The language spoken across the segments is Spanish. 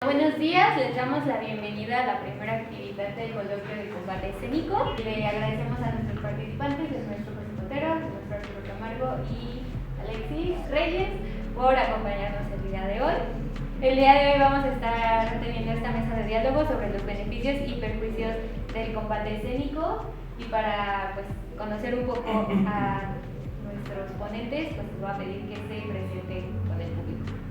Buenos días, les damos la bienvenida a la primera actividad del coloquio de combate escénico. Le agradecemos a nuestros participantes, el maestro José Cotero, el maestro Arturo Camargo y Alexis Reyes, por acompañarnos el día de hoy. El día de hoy vamos a estar teniendo esta mesa de diálogo sobre los beneficios y perjuicios del combate escénico, y para conocer un poco a nuestros ponentes, les voy a pedir que se presenten con el público.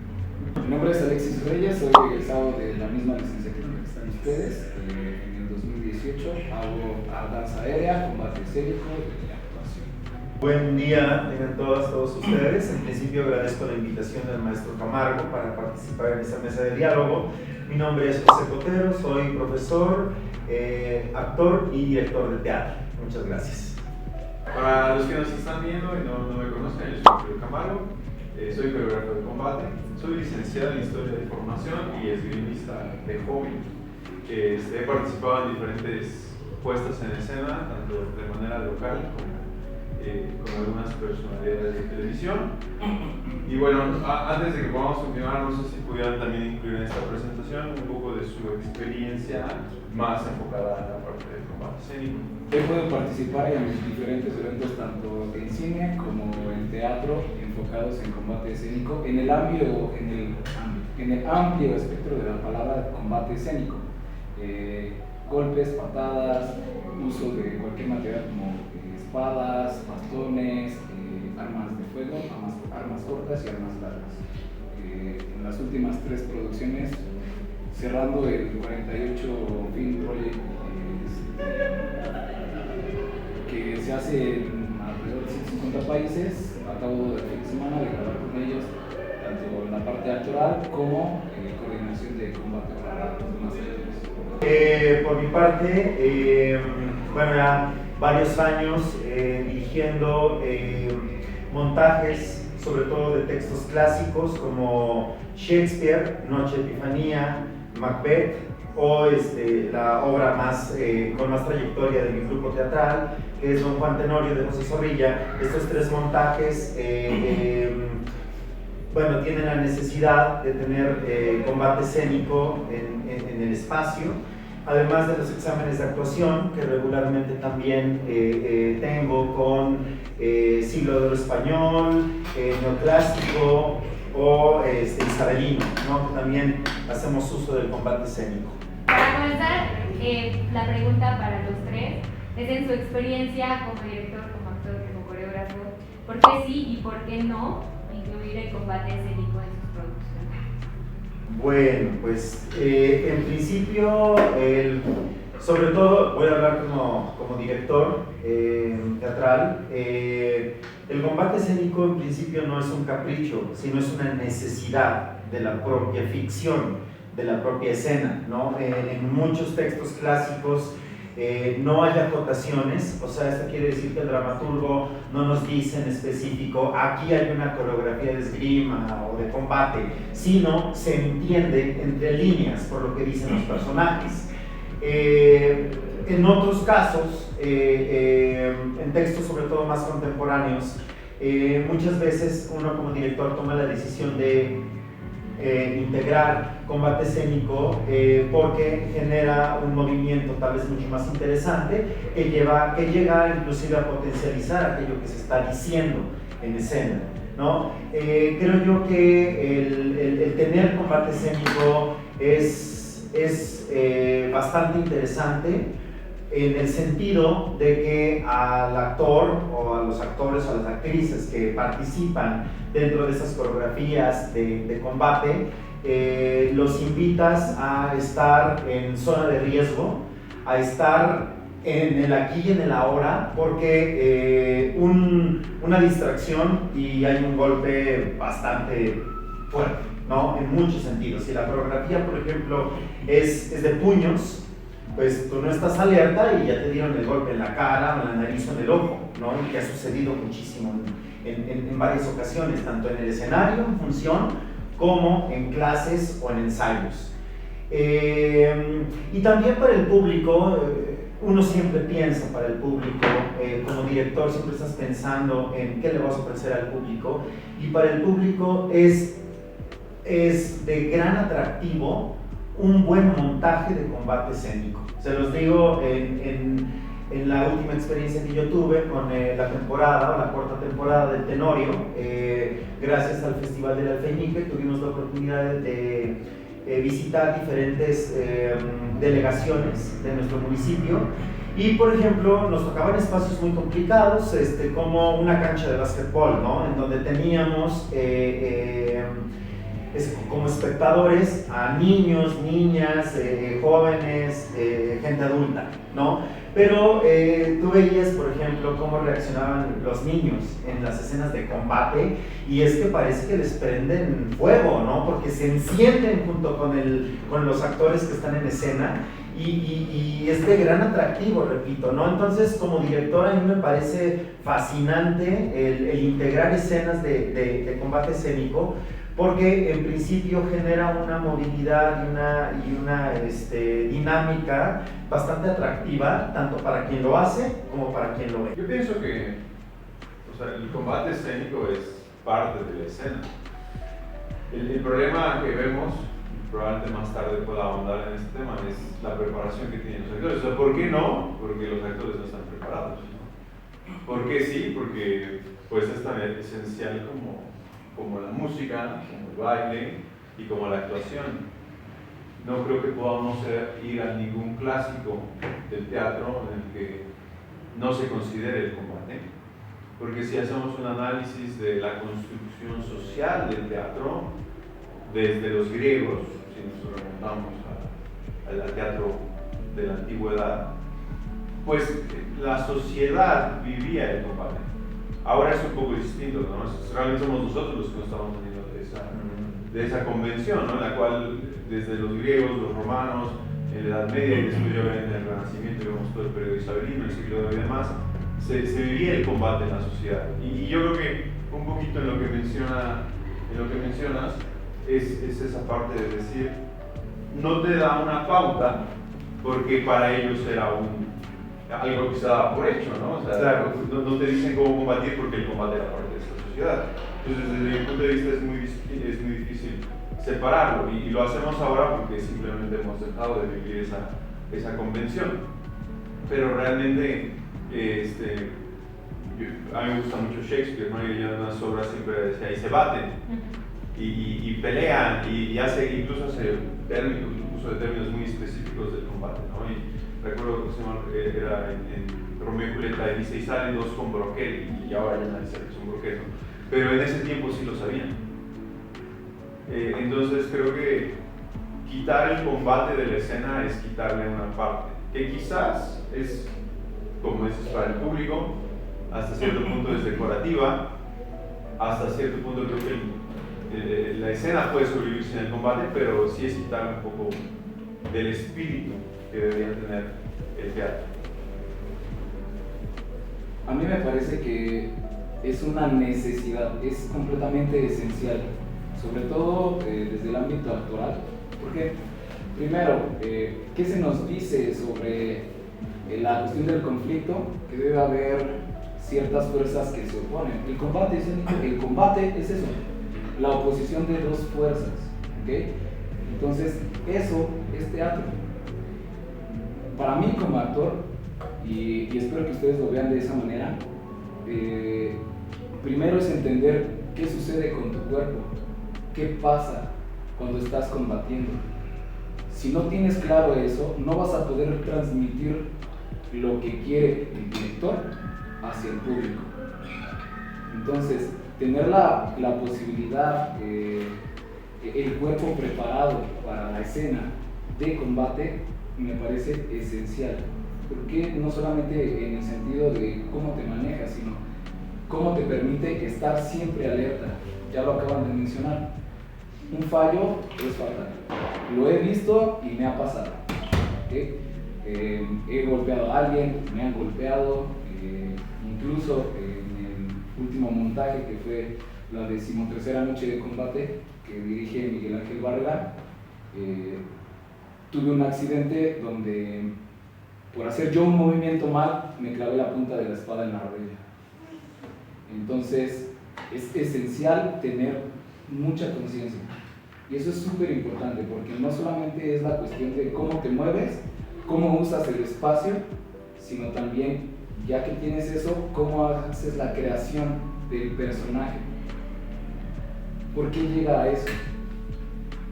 Mi nombre es Alexis Reyes, soy egresado de la misma licenciatura que están ustedes. En el 2018 hago danza aérea, combate escénico y actuación. Buen día tengan todos ustedes. En principio agradezco la invitación del maestro Camargo para participar en esta mesa de diálogo. Mi nombre es José Cotero, soy profesor, actor y director de teatro. Muchas gracias. Para los que nos están viendo y no me conocen, yo soy Arturo Camargo, soy coreógrafo de combate, soy licenciado en Historia de Formación y esgrimista de hobby. He participado en diferentes puestas en escena, tanto de manera local como con algunas personalidades de televisión. Y bueno, antes de que podamos continuar, no sé si pudieran también incluir en esta presentación un poco de su experiencia más enfocada en la parte del combate escénico. He podido participar en diferentes eventos, tanto en cine como en teatro, enfocados en combate escénico, en el amplio espectro de la palabra combate escénico. Golpes, patadas, uso de cualquier material como espadas, bastones, armas de fuego, armas cortas y armas largas. En las últimas 3 producciones, cerrando el 48 Film Project, que se hace en alrededor de 150 países, acabo de fin de semana de grabar con ellos, tanto en la parte actoral como coordinación de combate para los demás actores. Por mi parte, bueno, ya varios años dirigiendo montajes, sobre todo de textos clásicos como Shakespeare, Noche de Epifanía, Macbeth, o la obra con más trayectoria de mi grupo teatral, que es Don Juan Tenorio de José Zorrilla. Estos 3 montajes bueno, tienen la necesidad de tener combate escénico en el espacio, además de los exámenes de actuación que regularmente también tengo con siglo de oro español, neoclásico o isabelino, ¿no? Que también hacemos uso del combate escénico. Para comenzar, la pregunta para los 3 es: en su experiencia como director, como actor, como coreógrafo, ¿por qué sí y por qué no incluir el combate escénico en sus producciones? Bueno, pues en principio, sobre todo voy a hablar como director teatral. El combate escénico en principio no es un capricho, sino es una necesidad de la propia ficción, de la propia escena, ¿no? En muchos textos clásicos no hay acotaciones, o sea, esto quiere decir que el dramaturgo no nos dice en específico aquí hay una coreografía de esgrima o de combate, sino se entiende entre líneas por lo que dicen los personajes. En otros casos, en textos sobre todo más contemporáneos, muchas veces uno como director toma la decisión de integrar combate escénico porque genera un movimiento tal vez mucho más interesante que llega inclusive a potencializar aquello que se está diciendo en escena, ¿no? Creo yo que el tener combate escénico es bastante interesante, en el sentido de que al actor o a los actores o a las actrices que participan dentro de esas coreografías de combate, los invitas a estar en zona de riesgo, a estar en el aquí y en el ahora, porque una distracción y hay un golpe bastante fuerte, ¿no? En muchos sentidos. Si la coreografía, por ejemplo, es de puños, pues tú no estás alerta y ya te dieron el golpe en la cara, en la nariz o en el ojo, ¿no? Y que ha sucedido muchísimo en varias ocasiones, tanto en el escenario, en función, como en clases o en ensayos. Y también para el público, uno siempre piensa para el público, como director siempre estás pensando en qué le vas a ofrecer al público, y para el público es de gran atractivo un buen montaje de combate escénico. Se los digo en la última experiencia que yo tuve con la temporada, o la cuarta temporada del Tenorio, gracias al Festival del Alfeñique, tuvimos la oportunidad de visitar diferentes delegaciones de nuestro municipio. Y, por ejemplo, nos tocaban espacios muy complicados, como una cancha de básquetbol, ¿no? En donde teníamos como espectadores a niños, niñas, jóvenes, gente adulta, ¿no? Pero tú veías, por ejemplo, cómo reaccionaban los niños en las escenas de combate, y es que parece que les prenden fuego, ¿no? Porque se encienden junto con los actores que están en escena, y es de gran atractivo, repito, ¿no? Entonces, como director, a mí me parece fascinante el integrar escenas de combate escénico, porque en principio genera una movilidad y una dinámica bastante atractiva, tanto para quien lo hace como para quien lo ve. Yo pienso que, o sea, el combate escénico es parte de la escena. El problema que vemos, probablemente más tarde pueda ahondar en este tema, es la preparación que tienen los actores. O sea, ¿por qué no? Porque los actores no están preparados. ¿Por qué sí? Porque pues es tan esencial como la música, como el baile y como la actuación. No creo que podamos ir a ningún clásico del teatro en el que no se considere el combate, porque si hacemos un análisis de la construcción social del teatro desde los griegos, si nos remontamos al teatro de la antigüedad, pues la sociedad vivía el combate. Ahora es un poco distinto, ¿no? Realmente somos nosotros los que nos estamos teniendo de esa convención, ¿no? En la cual desde los griegos, los romanos, en la Edad Media y después ya en el Renacimiento, vemos todo el periodo isabelino, el siglo de hoy y demás, se vivía el combate en la sociedad. Y yo creo que un poquito en lo que mencionas es esa parte de decir, no te da una pauta porque para ellos era algo que se daba por hecho, ¿no? O sea, claro. no te dicen cómo combatir porque el combate era parte de esta sociedad. Entonces, desde mi punto de vista es muy difícil separarlo, y lo hacemos ahora porque simplemente hemos dejado de vivir esa convención. Pero realmente, a mí me gusta mucho Shakespeare, ¿no? Y en unas obras siempre decía, y se baten, y pelean, y incluso hace uso de términos muy específicos del combate, ¿no? Y recuerdo que era en Romeo y Julieta, y dice, y salen dos con broquel, y ahora ya nadie sabe que son broquel, ¿no? Pero en ese tiempo sí lo sabían. Entonces creo que quitar el combate de la escena es quitarle una parte, que quizás es, como dices, para el público, hasta cierto punto es decorativa, hasta cierto punto creo que la escena puede sobrevivir sin el combate, pero sí es quitarle un poco del espíritu que debería tener el teatro. A mí me parece que es una necesidad, es completamente esencial, sobre todo desde el ámbito actoral, porque primero, ¿qué se nos dice sobre la cuestión del conflicto? Que debe haber ciertas fuerzas que se oponen. El combate es eso, la oposición de dos fuerzas, ¿ok? Entonces, eso es teatro. Para mí como actor, y espero que ustedes lo vean de esa manera, primero es entender qué sucede con tu cuerpo, qué pasa cuando estás combatiendo. Si no tienes claro eso, no vas a poder transmitir lo que quiere el director hacia el público. Entonces, tener la posibilidad, el cuerpo preparado para la escena de combate me parece esencial, porque no solamente en el sentido de cómo te manejas, sino cómo te permite estar siempre alerta. Ya lo acaban de mencionar, un fallo es fatal, lo he visto y me ha pasado, ¿okay? He golpeado a alguien, me han golpeado, incluso en el último montaje que fue la 13ª noche de combate que dirige Miguel Ángel Barragán, tuve un accidente donde por hacer yo un movimiento mal me clavé la punta de la espada en la rodilla. Entonces es esencial tener mucha conciencia, Y eso es súper importante porque no solamente es la cuestión de cómo te mueves, cómo usas el espacio, sino también, ya que tienes eso, cómo haces la creación del personaje. ¿Por qué llega a eso?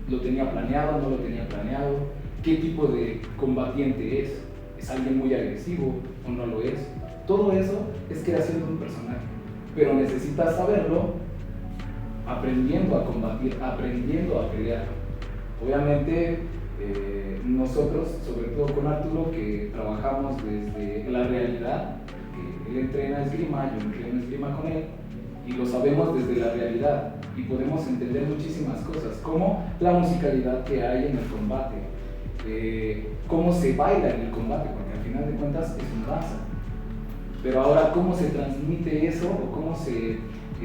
¿Lo tenía planeado? ¿No lo tenía planeado? ¿Qué tipo de combatiente es? ¿Es alguien muy agresivo o no lo es? Todo eso es creación de un personaje, pero necesitas saberlo aprendiendo a combatir, aprendiendo a pelear. Obviamente nosotros, sobre todo con Arturo, que trabajamos desde la realidad, que él entrena esgrima, yo entreno esgrima con él, y lo sabemos desde la realidad, y podemos entender muchísimas cosas, como la musicalidad que hay en el combate, cómo se baila en el combate, porque al final de cuentas es una danza. Pero ahora, ¿cómo se transmite eso o cómo se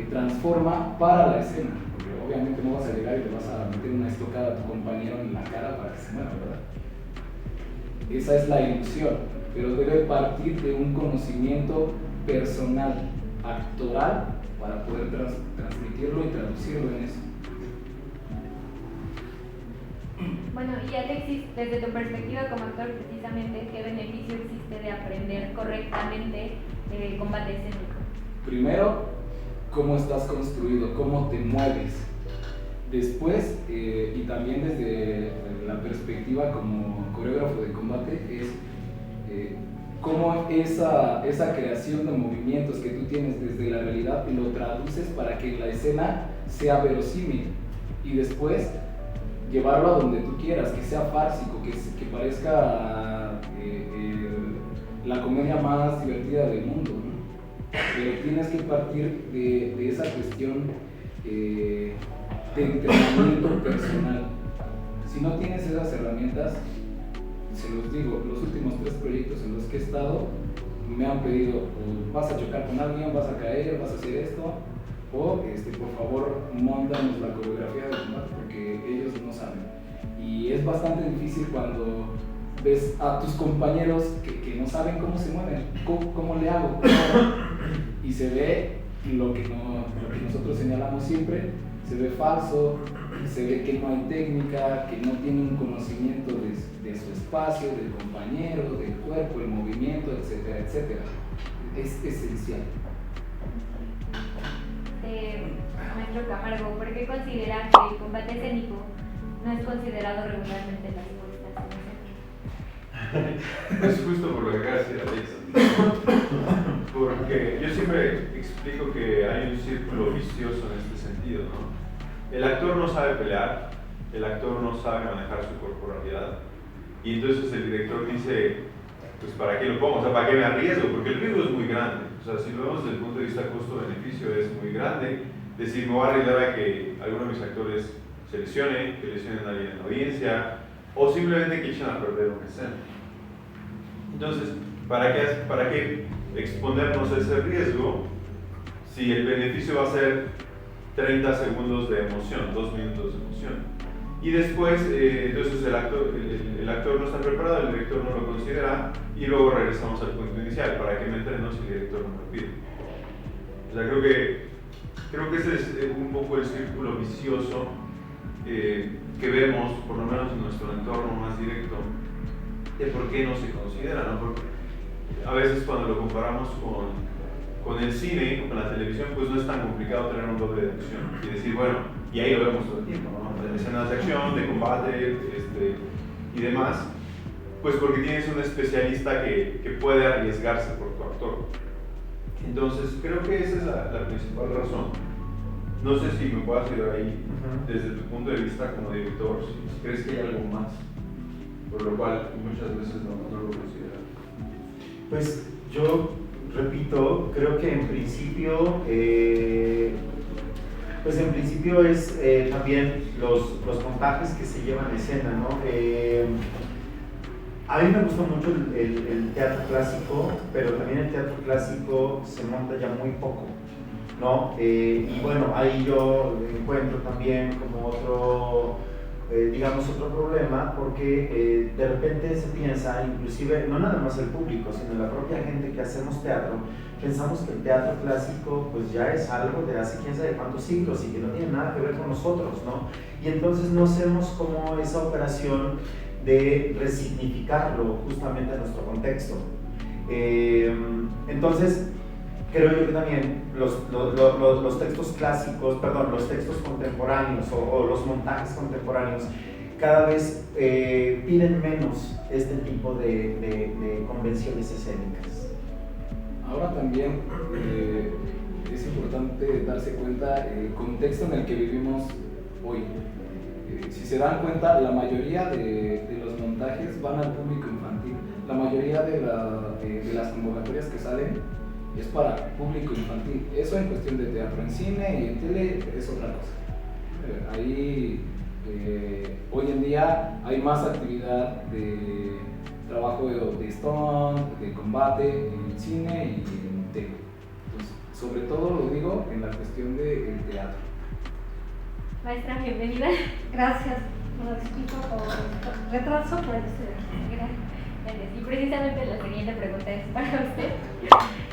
transforma para la escena? Porque obviamente no vas a llegar y le vas a meter una estocada a tu compañero en la cara para que se mueva, ¿verdad? Esa es la ilusión, pero debe partir de un conocimiento personal, actoral, para poder transmitirlo y traducirlo en eso. Bueno, y Alexis, desde tu perspectiva como actor, precisamente, ¿qué beneficio existe de aprender correctamente combate escénico? Primero, cómo estás construido, cómo te mueves. Después, y también desde la perspectiva como coreógrafo de combate, es cómo esa creación de movimientos que tú tienes desde la realidad lo traduces para que la escena sea verosímil. Y después, llevarlo a donde tú quieras, que sea fársico, que parezca la comedia más divertida del mundo, ¿no? Pero tienes que partir de esa cuestión de entrenamiento personal. Si no tienes esas herramientas, se los digo, los últimos 3 proyectos en los que he estado me han pedido, vas a chocar con alguien, vas a caer, vas a hacer esto, o por favor, móntanos la coreografía del combate porque ellos no saben. Y es bastante difícil cuando ves a tus compañeros que no saben cómo se mueven, cómo le hago, y se ve lo que nosotros señalamos siempre, se ve falso, se ve que no hay técnica, que no tiene un conocimiento de su espacio, del compañero, del cuerpo, el movimiento, etcétera, etcétera. Es esencial. Maestro Camargo, ¿por qué considera que el combate escénico no es considerado regularmente en las puestas? Es justo por lo que acaba de decir Alexa. Porque yo siempre explico que hay un círculo vicioso en este sentido, ¿no? El actor no sabe pelear, el actor no sabe manejar su corporalidad, y entonces el director dice, pues ¿para qué lo pongo? O sea, ¿para qué me arriesgo? Porque el riesgo es muy grande. O sea, si lo vemos desde el punto de vista costo-beneficio es muy grande. Decir, me voy a arriesgar a que alguno de mis actores se lesione, que lesionen a alguien en la audiencia, o simplemente que echen a perder una escena. Entonces, ¿para qué exponernos a ese riesgo si el beneficio va a ser 30 segundos de emoción, 2 minutos de emoción? Y después, entonces el actor no está preparado, el director no lo considera, y luego regresamos al punto inicial, ¿para qué me entreno si el director no me lo pide? O sea, creo que ese es un poco el círculo vicioso que vemos, por lo menos en nuestro entorno más directo, de por qué no se considera, ¿no? Porque a veces cuando lo comparamos con el cine, con la televisión, pues no es tan complicado tener un doble de acción y decir, bueno, y ahí lo vemos todo el tiempo, ¿no? Escenas de acción, de combate, y demás, pues porque tienes un especialista que puede arriesgarse por tu actor. Entonces, creo que esa es la principal razón. No sé si me puedas ayudar ahí, desde tu punto de vista como director, si crees que hay algo más, por lo cual muchas veces no lo consideran. Pues yo repito, creo que en principio, es también los montajes que se llevan a escena, ¿no? A mí me gusta mucho el teatro clásico, pero también el teatro clásico se monta ya muy poco, ¿no? Y bueno, ahí yo encuentro también como digamos, otro problema, porque de repente se piensa, inclusive, no nada más el público, sino la propia gente que hacemos teatro, pensamos que el teatro clásico pues ya es algo de hace quién sabe cuántos siglos y que no tiene nada que ver con nosotros, ¿no? Y entonces no hacemos como esa operación de resignificarlo justamente a nuestro contexto. Entonces, creo yo que también los textos clásicos, perdón, los textos contemporáneos o los montajes contemporáneos cada vez piden menos este tipo de convenciones escénicas. Ahora también es importante darse cuenta el contexto en el que vivimos hoy. Si se dan cuenta, la mayoría de los montajes van al público infantil. La mayoría de las convocatorias que salen es para público infantil. Eso en cuestión de teatro. En cine y en tele es otra cosa. Ahí hoy en día hay más actividad de trabajo de stunt, de combate en cine y en tele. Entonces, sobre todo lo digo en la cuestión del teatro. Maestra, bienvenida. Gracias. Una disculpa por el retraso, pero estoy aquí. Gracias. Y precisamente la siguiente pregunta es para usted.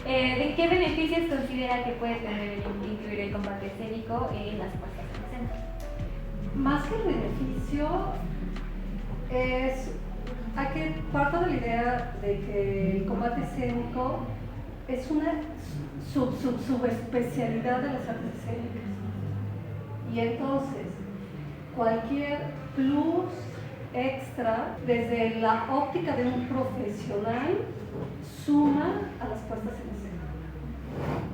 ¿De qué beneficios considera que puede tener incluir el combate escénico en las puestas en escena? Más que el beneficio, hay que partir de la idea de que el combate escénico es una subespecialidad de las artes escénicas. Y entonces, cualquier plus extra, desde la óptica de un profesional, suma a las puestas en escena.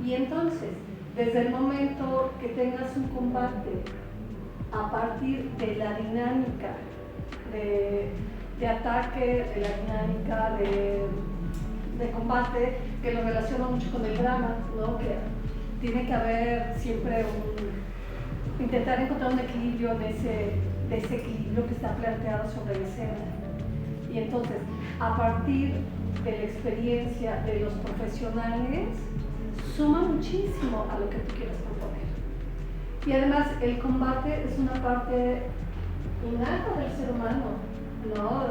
Y entonces, desde el momento que tengas un combate a partir de la dinámica de ataque, de la dinámica de combate, que lo relaciona mucho con el drama, ¿no? Que tiene que haber siempre intentar encontrar un equilibrio de ese equilibrio que está planteado sobre la escena. Y entonces, a partir de la experiencia de los profesionales, suma muchísimo a lo que tú quieras proponer. Y además, el combate es una parte innata del ser humano, ¿no?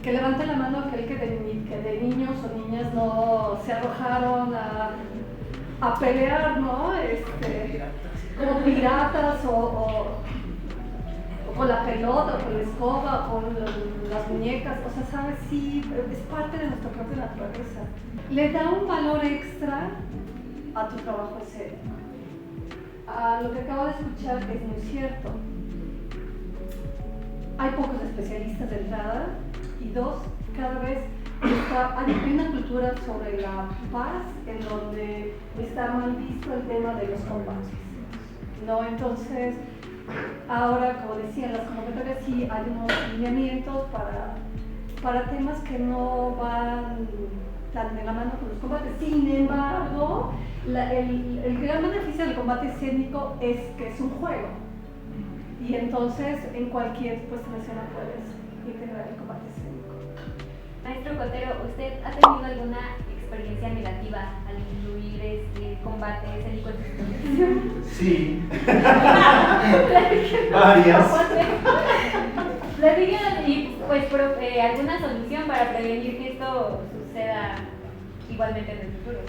Que levante la mano aquel que de niños o niñas no se arrojaron a pelear, ¿no? Como piratas o con la pelota, o con la escoba, o con las muñecas, o sea, ¿sabes? Sí, es parte de nuestra propia naturaleza. Le da un valor extra a tu trabajo escénico. Lo que acabo de escuchar es muy cierto. Hay pocos especialistas de entrada, y dos, cada vez hay una cultura sobre la paz en donde está mal visto el tema de los combates, ¿no? Entonces, ahora, como decía, en las convocatorias sí hay unos lineamientos para temas que no van tan de la mano con los combates. Sin embargo, el gran beneficio del combate escénico es que es un juego. Y entonces, en cualquier puesta en escena puedes integrar el combate escénico. Maestro Cotero, ¿usted ha tenido alguna experiencia negativa al incluir combate escénico en sus producciones? Sí. Varias. Le digo, y pues alguna solución para prevenir que esto suceda igualmente en el futuro.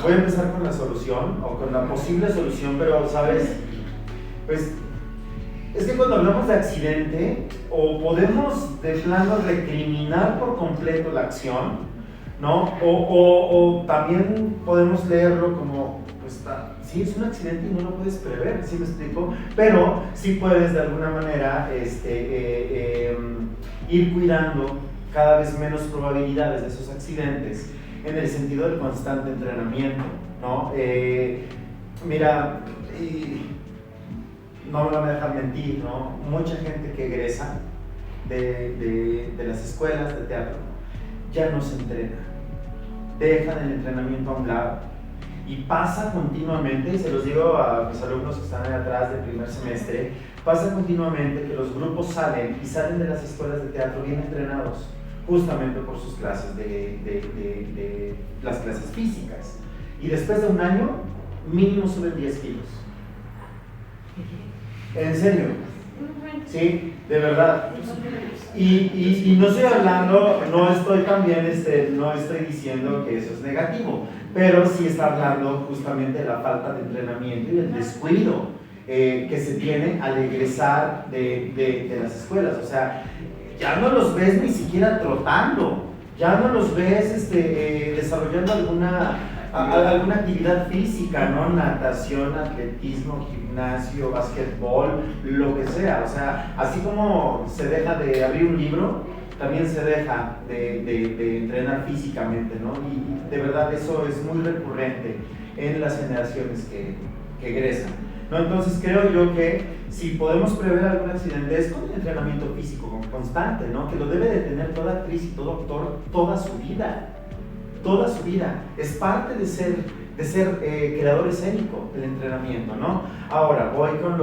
Voy a empezar con la solución, o con la posible solución, pero, ¿sabes? Pues, es que cuando hablamos de accidente, o podemos de plano recriminar por completo la acción, ¿no? O también podemos leerlo como, pues, sí, es un accidente y no lo puedes prever, ¿sí me explico? Pero sí puedes de alguna manera ir cuidando cada vez menos probabilidades de esos accidentes en el sentido del constante entrenamiento, ¿no? Mira, no me van a dejar mentir, ¿no? Mucha gente que egresa de las escuelas de teatro ya no se entrena, dejan el entrenamiento a un lado y pasa continuamente, y se los digo a mis alumnos que están ahí atrás del primer semestre, pasa continuamente que los grupos salen de las escuelas de teatro bien entrenados, justamente por sus clases de las clases físicas, y después de un año mínimo suben 10 kilos. En serio, Sí, de verdad. Y no estoy hablando, no estoy también, no estoy diciendo que eso es negativo, pero sí está hablando justamente de la falta de entrenamiento y el descuido que se tiene al egresar de las escuelas. O sea, ya no los ves ni siquiera trotando, ya no los ves desarrollando alguna actividad física, ¿no? Natación, atletismo, gimnasio, básquetbol, lo que sea. O sea, así como se deja de abrir un libro, también se deja de entrenar físicamente, ¿no? Y de verdad eso es muy recurrente en las generaciones que egresan, ¿no? Entonces creo yo que si podemos prever algún accidente es con el entrenamiento físico constante, ¿no? Que lo debe de tener toda actriz y todo actor toda su vida. Toda su vida. Es parte de ser creador escénico, el entrenamiento, ¿no? Ahora, voy con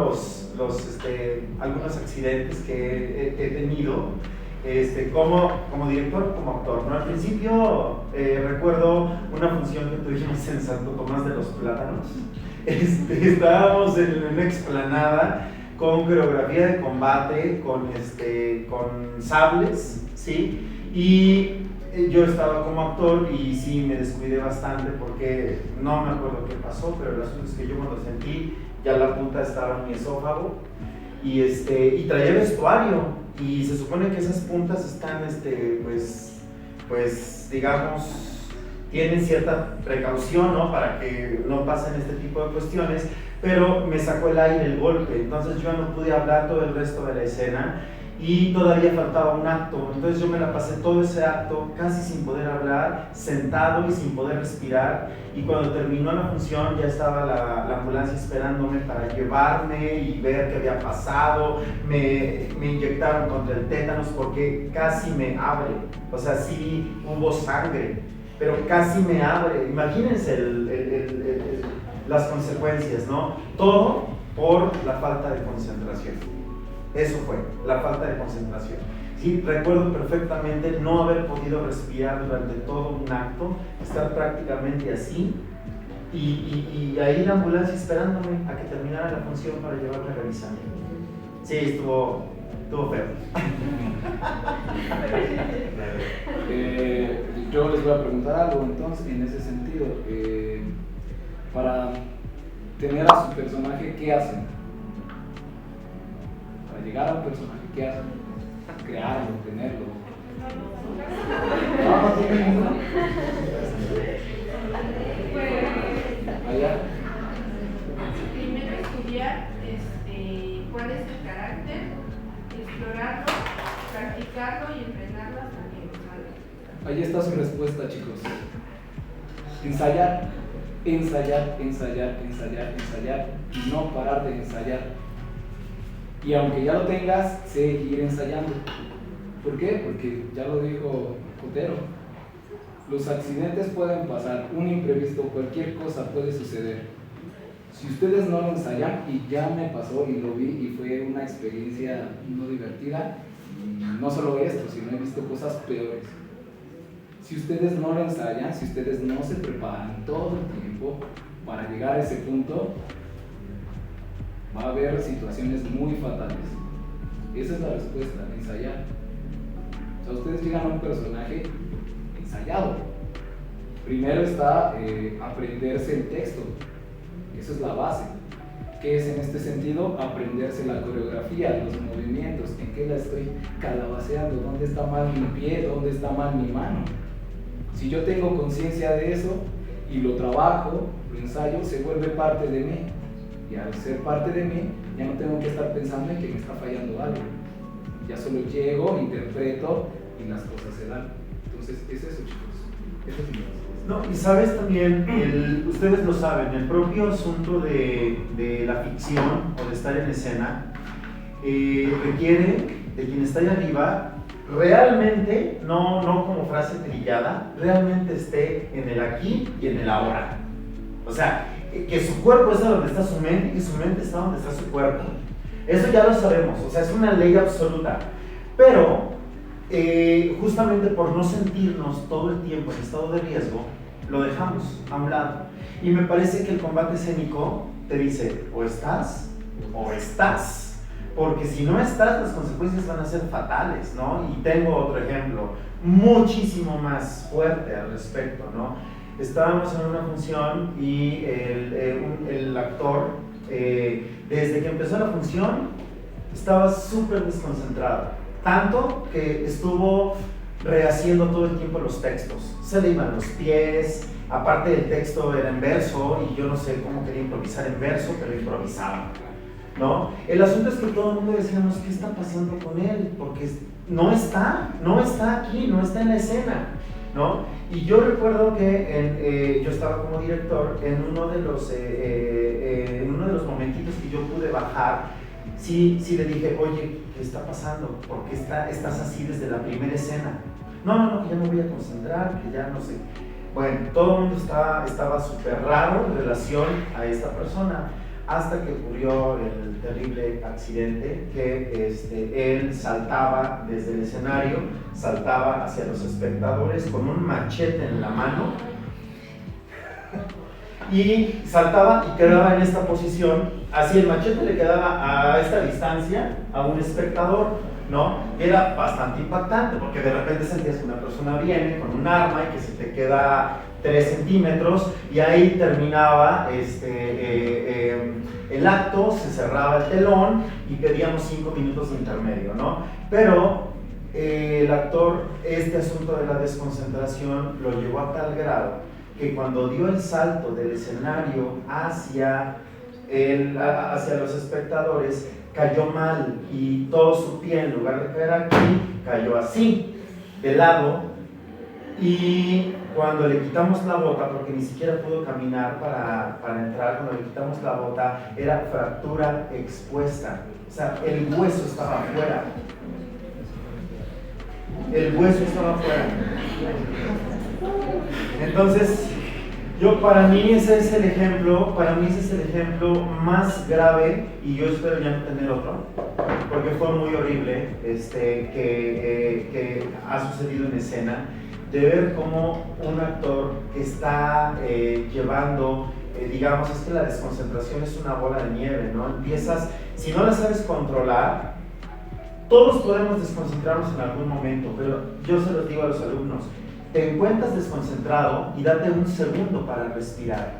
algunos accidentes que he tenido como director, como actor, ¿no? Al principio recuerdo una función que tuvimos en Santo Tomás de los Plátanos. Estábamos en una explanada con coreografía de combate, con sables, ¿sí? Y yo estaba como actor y sí me descuidé bastante porque no me acuerdo qué pasó, pero el asunto es que yo cuando sentí ya la punta estaba en mi esófago y traía vestuario y se supone que esas puntas están pues digamos tienen cierta precaución, ¿no? Para que no pasen este tipo de cuestiones, pero me sacó el aire el golpe, entonces yo no pude hablar todo el resto de la escena y todavía faltaba un acto, entonces yo me la pasé todo ese acto casi sin poder hablar, sentado y sin poder respirar, y cuando terminó la función ya estaba la ambulancia esperándome para llevarme y ver qué había pasado, me inyectaron contra el tétanos porque casi me abre, o sea, sí hubo sangre, pero casi me abre, imagínense las consecuencias, ¿no? Todo por la falta de concentración. Eso fue, la falta de concentración. Sí, recuerdo perfectamente no haber podido respirar durante todo un acto, estar prácticamente así y ahí la ambulancia esperándome a que terminara la función para llevarme a revisar. Sí, estuvo feo. Yo les voy a preguntar algo entonces en ese sentido. Para tener a su personaje, ¿qué hacen? Para llegar a un personaje, ¿qué hacen? Crearlo, tenerlo. Allá. Primero estudiar cuál es el carácter, explorarlo, practicarlo y entrenarlo hasta que Ahí está su respuesta, chicos. Ensayar, ensayar, ensayar, ensayar, ensayar y no parar de ensayar. Y aunque ya lo tengas, seguir ensayando. ¿Por qué? Porque ya lo dijo Cotero. Los accidentes pueden pasar, un imprevisto, cualquier cosa puede suceder. Si ustedes no lo ensayan, y ya me pasó y lo vi y fue una experiencia no divertida, y no solo esto, sino he visto cosas peores. Si ustedes no lo ensayan, si ustedes no se preparan todo el tiempo para llegar a ese punto, va a haber situaciones muy fatales. Esa es la respuesta, ensayar. O sea, ustedes llegan a un personaje ensayado. Primero está aprenderse el texto, esa es la base. ¿Qué es en este sentido? Aprenderse la coreografía, los movimientos, en qué la estoy calabaceando, dónde está mal mi pie, dónde está mal mi mano. Si yo tengo conciencia de eso y lo trabajo, lo ensayo, se vuelve parte de mí. Y al ser parte de mí, ya no tengo que estar pensando en que me está fallando algo. Ya solo llego, interpreto y las cosas se dan. Entonces, es eso, chicos. Eso es mi respuesta. No, y sabes también, ustedes lo saben, el propio asunto de la ficción o de estar en escena requiere de quien está ahí arriba realmente, no como frase trillada, realmente esté en el aquí y en el ahora. O sea, que su cuerpo es donde está su mente y que su mente está donde está su cuerpo. Eso ya lo sabemos, o sea, es una ley absoluta. Pero justamente por no sentirnos todo el tiempo en estado de riesgo, lo dejamos a un lado. Y me parece que el combate escénico te dice, o estás, porque si no estás, las consecuencias van a ser fatales, ¿no? Y tengo otro ejemplo muchísimo más fuerte al respecto, ¿no? Estábamos en una función y el actor, desde que empezó la función, estaba súper desconcentrado, tanto que estuvo rehaciendo todo el tiempo los textos, se le iban los pies, aparte el texto era en verso y yo no sé cómo quería improvisar en verso, pero improvisaba, ¿no? El asunto es que todo el mundo decíamos, ¿qué está pasando con él? Porque no está aquí, no está en la escena, ¿no? Y yo recuerdo que yo estaba como director en uno de los momentitos que yo pude bajar. Sí le dije, oye, ¿qué está pasando? ¿Por qué estás así desde la primera escena? No, que ya me voy a concentrar, que ya no sé. Bueno, todo el mundo estaba súper raro en relación a esta persona, hasta que ocurrió el terrible accidente que él saltaba desde el escenario, saltaba hacia los espectadores con un machete en la mano, y saltaba y quedaba en esta posición, así el machete le quedaba a esta distancia a un espectador, ¿no? Era bastante impactante porque de repente sentías que una persona viene con un arma y que se te queda 3 centímetros y ahí terminaba el acto, se cerraba el telón y pedíamos 5 minutos de intermedio, ¿no? Pero el actor, este asunto de la desconcentración lo llevó a tal grado que cuando dio el salto del escenario hacia los espectadores, cayó mal y todo su pie, en lugar de caer aquí, cayó así, de lado, y cuando le quitamos la bota, porque ni siquiera pudo caminar para entrar, cuando le quitamos la bota, era fractura expuesta, o sea, el hueso estaba afuera. El hueso estaba afuera. Entonces, para mí ese es el ejemplo más grave, y yo espero ya no tener otro, porque fue muy horrible que ha sucedido en escena, de ver cómo un actor que está llevando, digamos, es que la desconcentración es una bola de nieve, ¿no? Empiezas, si no la sabes controlar, todos podemos desconcentrarnos en algún momento, pero yo se los digo a los alumnos, te encuentras desconcentrado y date un segundo para respirar.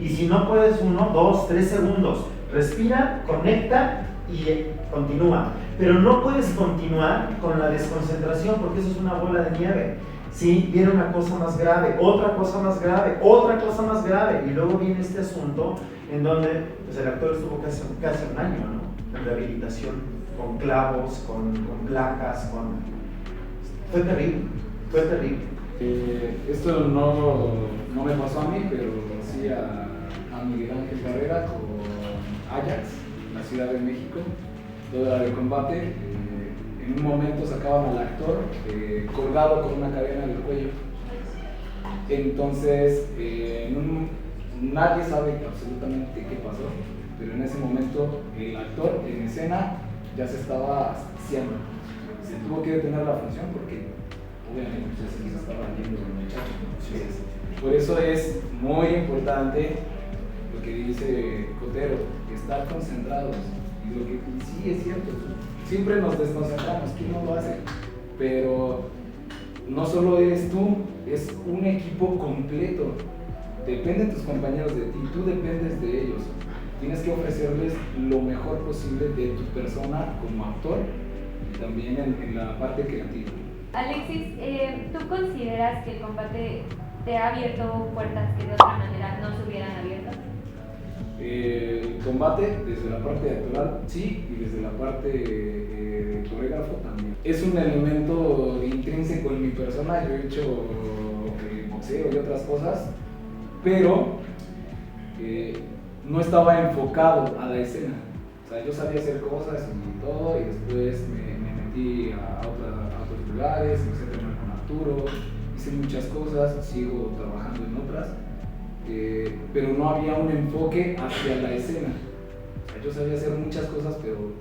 Y si no puedes 1, 2, 3 segundos, respira, conecta y continúa. Pero no puedes continuar con la desconcentración porque eso es una bola de nieve. ¿Sí? Viene una cosa más grave, otra cosa más grave, otra cosa más grave. Y luego viene este asunto en donde pues, el actor estuvo casi un año, ¿no? En rehabilitación, con clavos, con placas, Fue terrible, fue terrible. Esto no me pasó a mí, pero sí a Miguel Ángel Barrera con Ajax, en la Ciudad de México, toda de combate. En un momento sacaban al actor colgado con una cadena en el cuello. Entonces, nadie sabe absolutamente qué pasó, pero en ese momento el actor en escena ya se estaba asfixiando. Se tuvo que detener la función porque obviamente pues, ya se les estaba yendo el muchacho, ¿no? Por eso es muy importante lo que dice Cotero, estar concentrados. Y lo que sí es cierto, siempre nos desconcentramos, ¿quién no lo hace? Pero no solo eres tú, es un equipo completo. Dependen tus compañeros de ti, tú dependes de ellos. Tienes que ofrecerles lo mejor posible de tu persona como actor y también en la parte creativa. Alexis, ¿tú consideras que el combate te ha abierto puertas que de otra manera no se hubieran abierto? El combate, desde la parte actoral, sí, y desde la parte de coreógrafo también. Es un elemento intrínseco en mi persona. Yo he hecho boxeo y otras cosas, pero no estaba enfocado a la escena. O sea, yo sabía hacer cosas y todo, y después me metí a otros lugares, empecé a entrenar con Arturo, hice muchas cosas, sigo trabajando en otras, pero no había un enfoque hacia la escena. O sea, yo sabía hacer muchas cosas, pero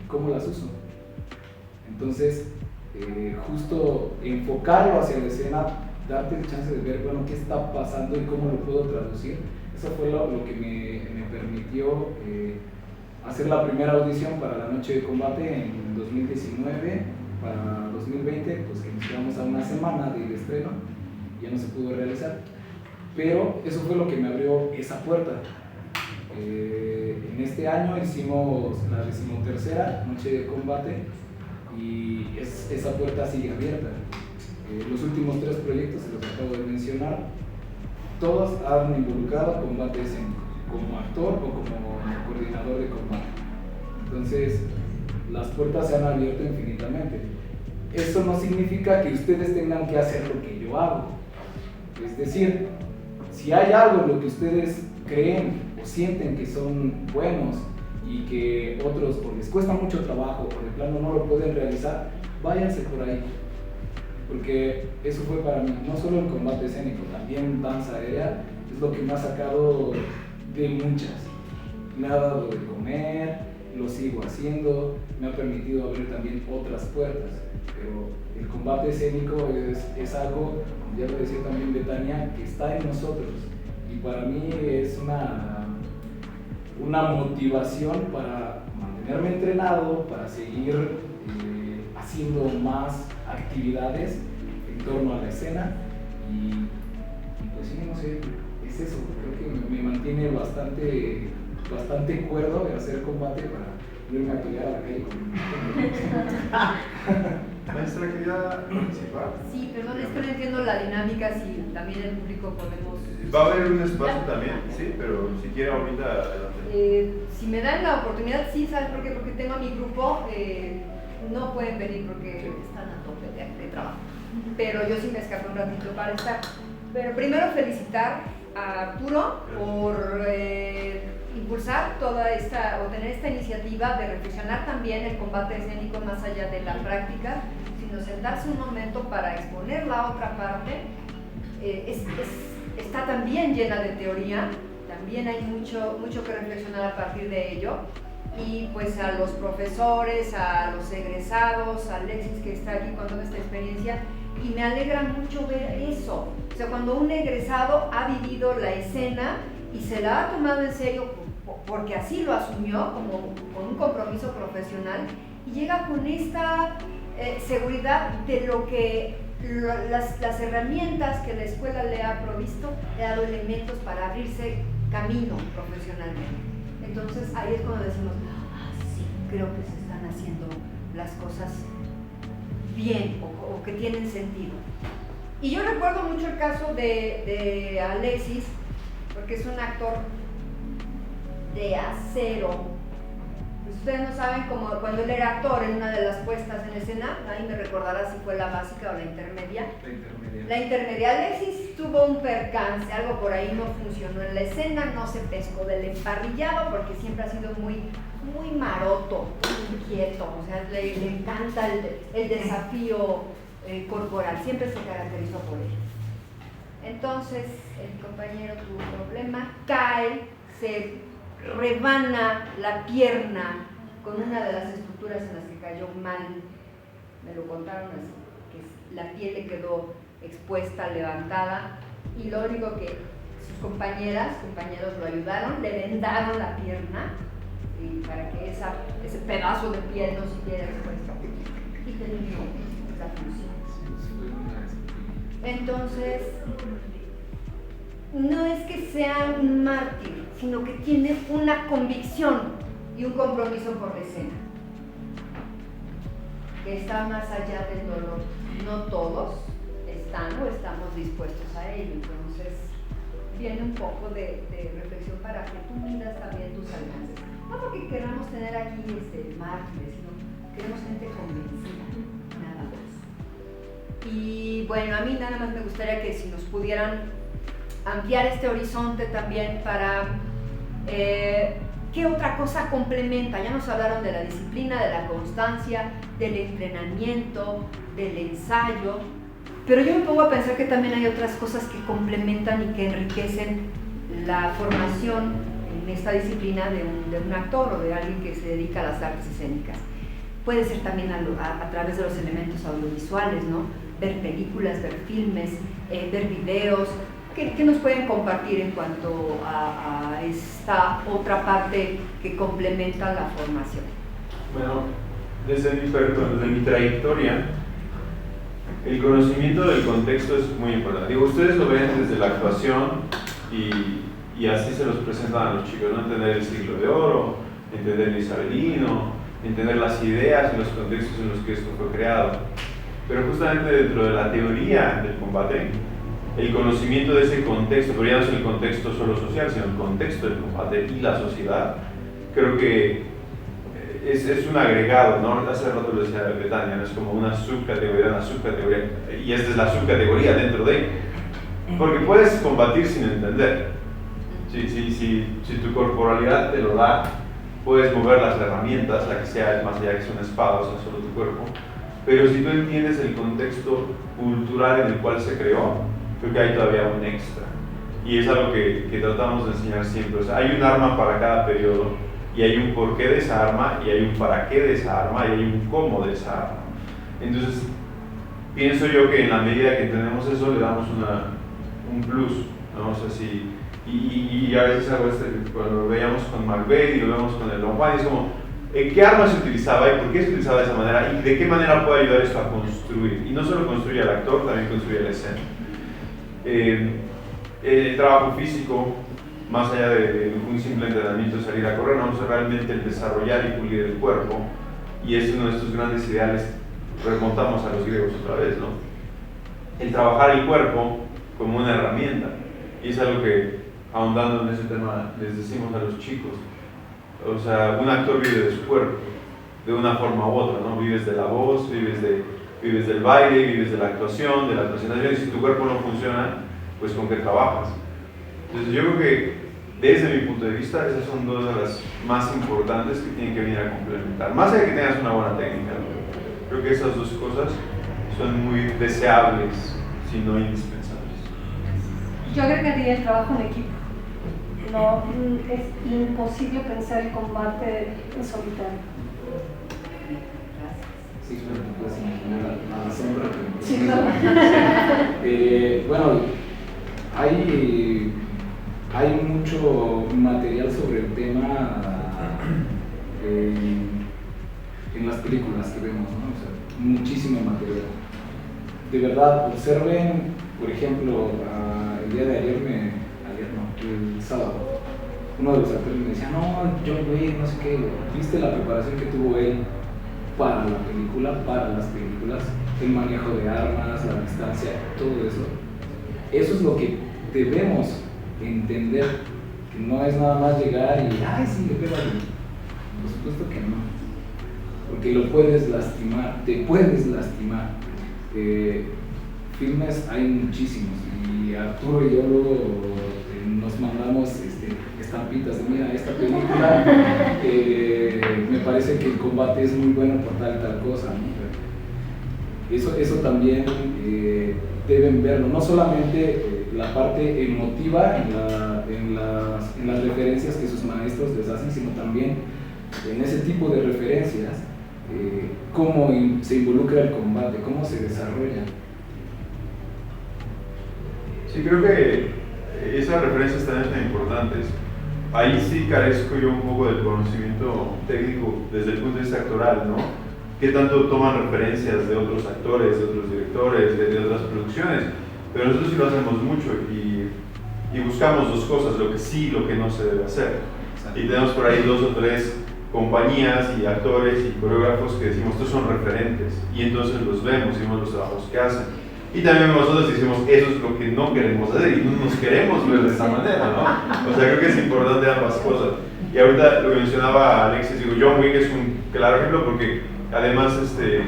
¿cómo las uso? Entonces, justo enfocarlo hacia la escena, darte el chance de ver, bueno, qué está pasando y cómo lo puedo traducir. Eso fue lo que me permitió hacer la primera audición para la noche de combate en 2019. Para 2020, pues que nos quedamos a una semana del estreno, ya no se pudo realizar. Pero eso fue lo que me abrió esa puerta. En este año hicimos la 13ª noche de combate y esa puerta sigue abierta. Los últimos 3 proyectos, se los acabo de mencionar, todos han involucrado combate escénico, como actor o como coordinador de combate. Entonces, las puertas se han abierto infinitamente. Eso no significa que ustedes tengan que hacer lo que yo hago. Es decir, si hay algo en lo que ustedes creen o sienten que son buenos y que otros o les cuesta mucho trabajo o de plano no lo pueden realizar, váyanse por ahí. Porque eso fue para mí, no solo el combate escénico, también danza aérea, es lo que me ha sacado de muchas. Me ha dado de comer, lo sigo haciendo, me ha permitido abrir también otras puertas. Pero el combate escénico es algo, como ya lo decía también Betania, que está en nosotros. Y para mí es una motivación para mantenerme entrenado, para seguir haciendo más actividades en torno a la escena y pues sí, no sé, es eso, creo que me mantiene bastante cuerdo de hacer combate para irme a pelear a la calle con Maestra, ¿quería participar? Sí, perdón, es que no entiendo la dinámica, si también el público podemos... Va a haber un espacio también, sí, pero si quiere ahorita adelante. Si me dan la oportunidad, sí, ¿sabes por qué? Porque tengo a mi grupo, no pueden venir porque están a tope de trabajo, pero yo sí me escapé un ratito para estar. Pero primero felicitar a Arturo por impulsar toda esta, o tener esta iniciativa de reflexionar también el combate escénico más allá de la práctica, sino sentarse un momento para exponer la otra parte. Está también llena de teoría, también hay mucho que reflexionar a partir de ello. Y pues a los profesores, a los egresados, a Alexis que está aquí con toda esta experiencia, y me alegra mucho ver eso. O sea, cuando un egresado ha vivido la escena y se la ha tomado en serio porque así lo asumió como con un compromiso profesional y llega con esta seguridad de lo que las herramientas que la escuela le ha provisto, le ha dado elementos para abrirse camino profesionalmente. Entonces ahí es cuando decimos, sí, creo que se están haciendo las cosas bien o que tienen sentido. Y yo recuerdo mucho el caso de Alexis, porque es un actor de acero. Ustedes no saben cómo cuando él era actor en una de las puestas en escena, ahí me recordará si fue la básica o la intermedia. La intermedia. Alexis tuvo un percance, algo por ahí no funcionó en la escena, no se pescó del emparrillado porque siempre ha sido muy maroto, muy inquieto, o sea, le encanta el desafío corporal, siempre se caracterizó por ello. Entonces el compañero tuvo un problema, cae, se rebana la pierna con una de las estructuras en las que cayó mal, me lo contaron así, que la piel le quedó expuesta, levantada, y lo único que sus compañeros lo ayudaron, le vendaron la pierna y para que ese pedazo de piel no siguiera expuesto y terminó la función. Entonces, no es que sea un mártir, sino que tiene una convicción y un compromiso por la escena, que está más allá del dolor. No todos están o estamos dispuestos a ello, entonces viene un poco de reflexión para que tú midas también tus alcances. No porque queramos tener aquí mártires, sino queremos gente convencida, nada más. Y bueno, a mí nada más me gustaría que si nos pudieran ampliar este horizonte también para qué otra cosa complementa. Ya nos hablaron de la disciplina, de la constancia, del entrenamiento, del ensayo, pero yo me pongo a pensar que también hay otras cosas que complementan y que enriquecen la formación en esta disciplina de un actor o de alguien que se dedica a las artes escénicas. Puede ser también a través de los elementos audiovisuales, ¿no? Ver películas, ver filmes, ver videos, ¿Qué nos pueden compartir en cuanto a esta otra parte que complementa la formación? Bueno, desde mi trayectoria, el conocimiento del contexto es muy importante. Digo, ustedes lo ven desde la actuación y así se los presentan a los chicos, ¿no? Entender el siglo de oro, entender el isabelino, entender las ideas y los contextos en los que esto fue creado. Pero justamente dentro de la teoría del combate, el conocimiento de ese contexto, pero ya no es el contexto solo social, sino el contexto del combate y la sociedad, creo que es un agregado, ¿no? Hace rato lo decía Betania, ¿no? Es como una subcategoría, y esta es la subcategoría dentro de, porque puedes combatir sin entender. Si tu corporalidad te lo da, puedes mover las herramientas, la que sea, más allá que sea una espada, o sea, solo tu cuerpo. Pero si tú entiendes el contexto cultural en el cual se creó, creo que hay todavía un extra. Y es algo que tratamos de enseñar siempre. O sea, hay un arma para cada periodo, y hay un porqué de esa arma, y hay un para qué de esa arma, y hay un cómo de esa arma. Entonces, pienso yo que en la medida que entendemos eso, le damos un plus, ¿no? O sea, y a veces hago cuando lo veíamos con Macbeth y lo vemos con el Don Juan, es como, ¿qué arma se utilizaba y por qué se utilizaba de esa manera? ¿Y de qué manera puede ayudar esto a construir? Y no solo construye al actor, también construye la escena. El trabajo físico, más allá de un simple entrenamiento de salir a correr, vamos a realmente el desarrollar y pulir el cuerpo, y es uno de estos grandes ideales, remontamos a los griegos otra vez, ¿no? El trabajar el cuerpo como una herramienta, y es algo que, ahondando en ese tema, les decimos a los chicos, o sea, un actor vive de su cuerpo, de una forma u otra, ¿no? Vives de la voz, vives del baile, vives de la actuación, de la presentación, y si tu cuerpo no funciona, pues ¿con qué trabajas? Entonces yo creo que desde mi punto de vista esas son dos de las más importantes que tienen que venir a complementar. Más allá de que tengas una buena técnica, ¿no? Creo que esas dos cosas son muy deseables, si no indispensables. Yo agregaría el trabajo en equipo. No, es imposible pensar el combate en solitario. Sí, pero no puedes imaginar a la sombra. Sí, claro. Bueno, hay mucho material sobre el tema en las películas que vemos, ¿no? O sea, muchísimo material. De verdad, observen, por ejemplo, el día de ayer, el sábado, uno de los actores me decía, no, John Wick, no sé qué, ¿viste la preparación que tuvo él para la película, para las películas? El manejo de armas, la distancia, todo eso. Eso es lo que debemos entender, que no es nada más llegar y, ay, sí, le pego a alguien. Por supuesto que no, porque lo puedes lastimar, te puedes lastimar. Filmes hay muchísimos, y Arturo y yo luego nos mandamos estampitas de, mira, esta película, me parece que el combate es muy bueno por tal y tal cosa, ¿no? Eso también deben verlo, no solamente la parte emotiva en las referencias que sus maestros les hacen, sino también en ese tipo de referencias, cómo se involucra el combate, cómo se desarrolla. Sí, creo que esas referencias también son importantes. Ahí sí carezco yo un poco del conocimiento técnico desde el punto de vista actoral, ¿no? ¿Qué tanto toman referencias de otros actores, de otros directores, de otras producciones? Pero nosotros sí lo hacemos mucho y buscamos dos cosas, lo que sí y lo que no se debe hacer. Y tenemos por ahí 2 o 3 compañías y actores y coreógrafos que decimos, estos son referentes, y entonces los vemos y vemos los trabajos que hacen. Y también nosotros decimos, eso es lo que no queremos hacer, y no nos queremos ver de esta manera, ¿no? O sea, creo que es importante ambas cosas. Y ahorita lo que mencionaba Alexis, digo, John Wick es un claro ejemplo porque además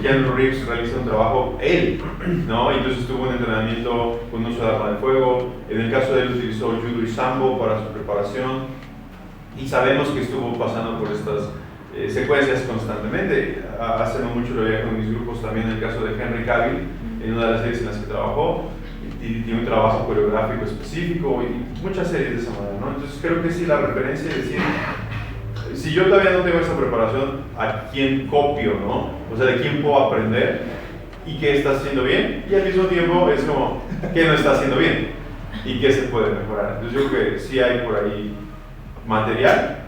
Keanu Reeves realiza un trabajo él, ¿no? Y entonces tuvo un entrenamiento con uso de arma de fuego. En el caso de él utilizó judo y sambo para su preparación, y sabemos que estuvo pasando por estas secuencias constantemente. Hace no mucho lo veía con mis grupos también, en el caso de Henry Cavill, en una de las series en las que trabajó, y tiene un trabajo coreográfico específico y muchas series de esa manera, ¿no? Entonces creo que sí, la referencia es decir, si yo todavía no tengo esa preparación, ¿a quién copio, no? O sea, ¿de quién puedo aprender? ¿Y qué está haciendo bien? Y al mismo tiempo es como, ¿qué no está haciendo bien? y qué se puede mejorar. Entonces yo creo que sí hay por ahí material.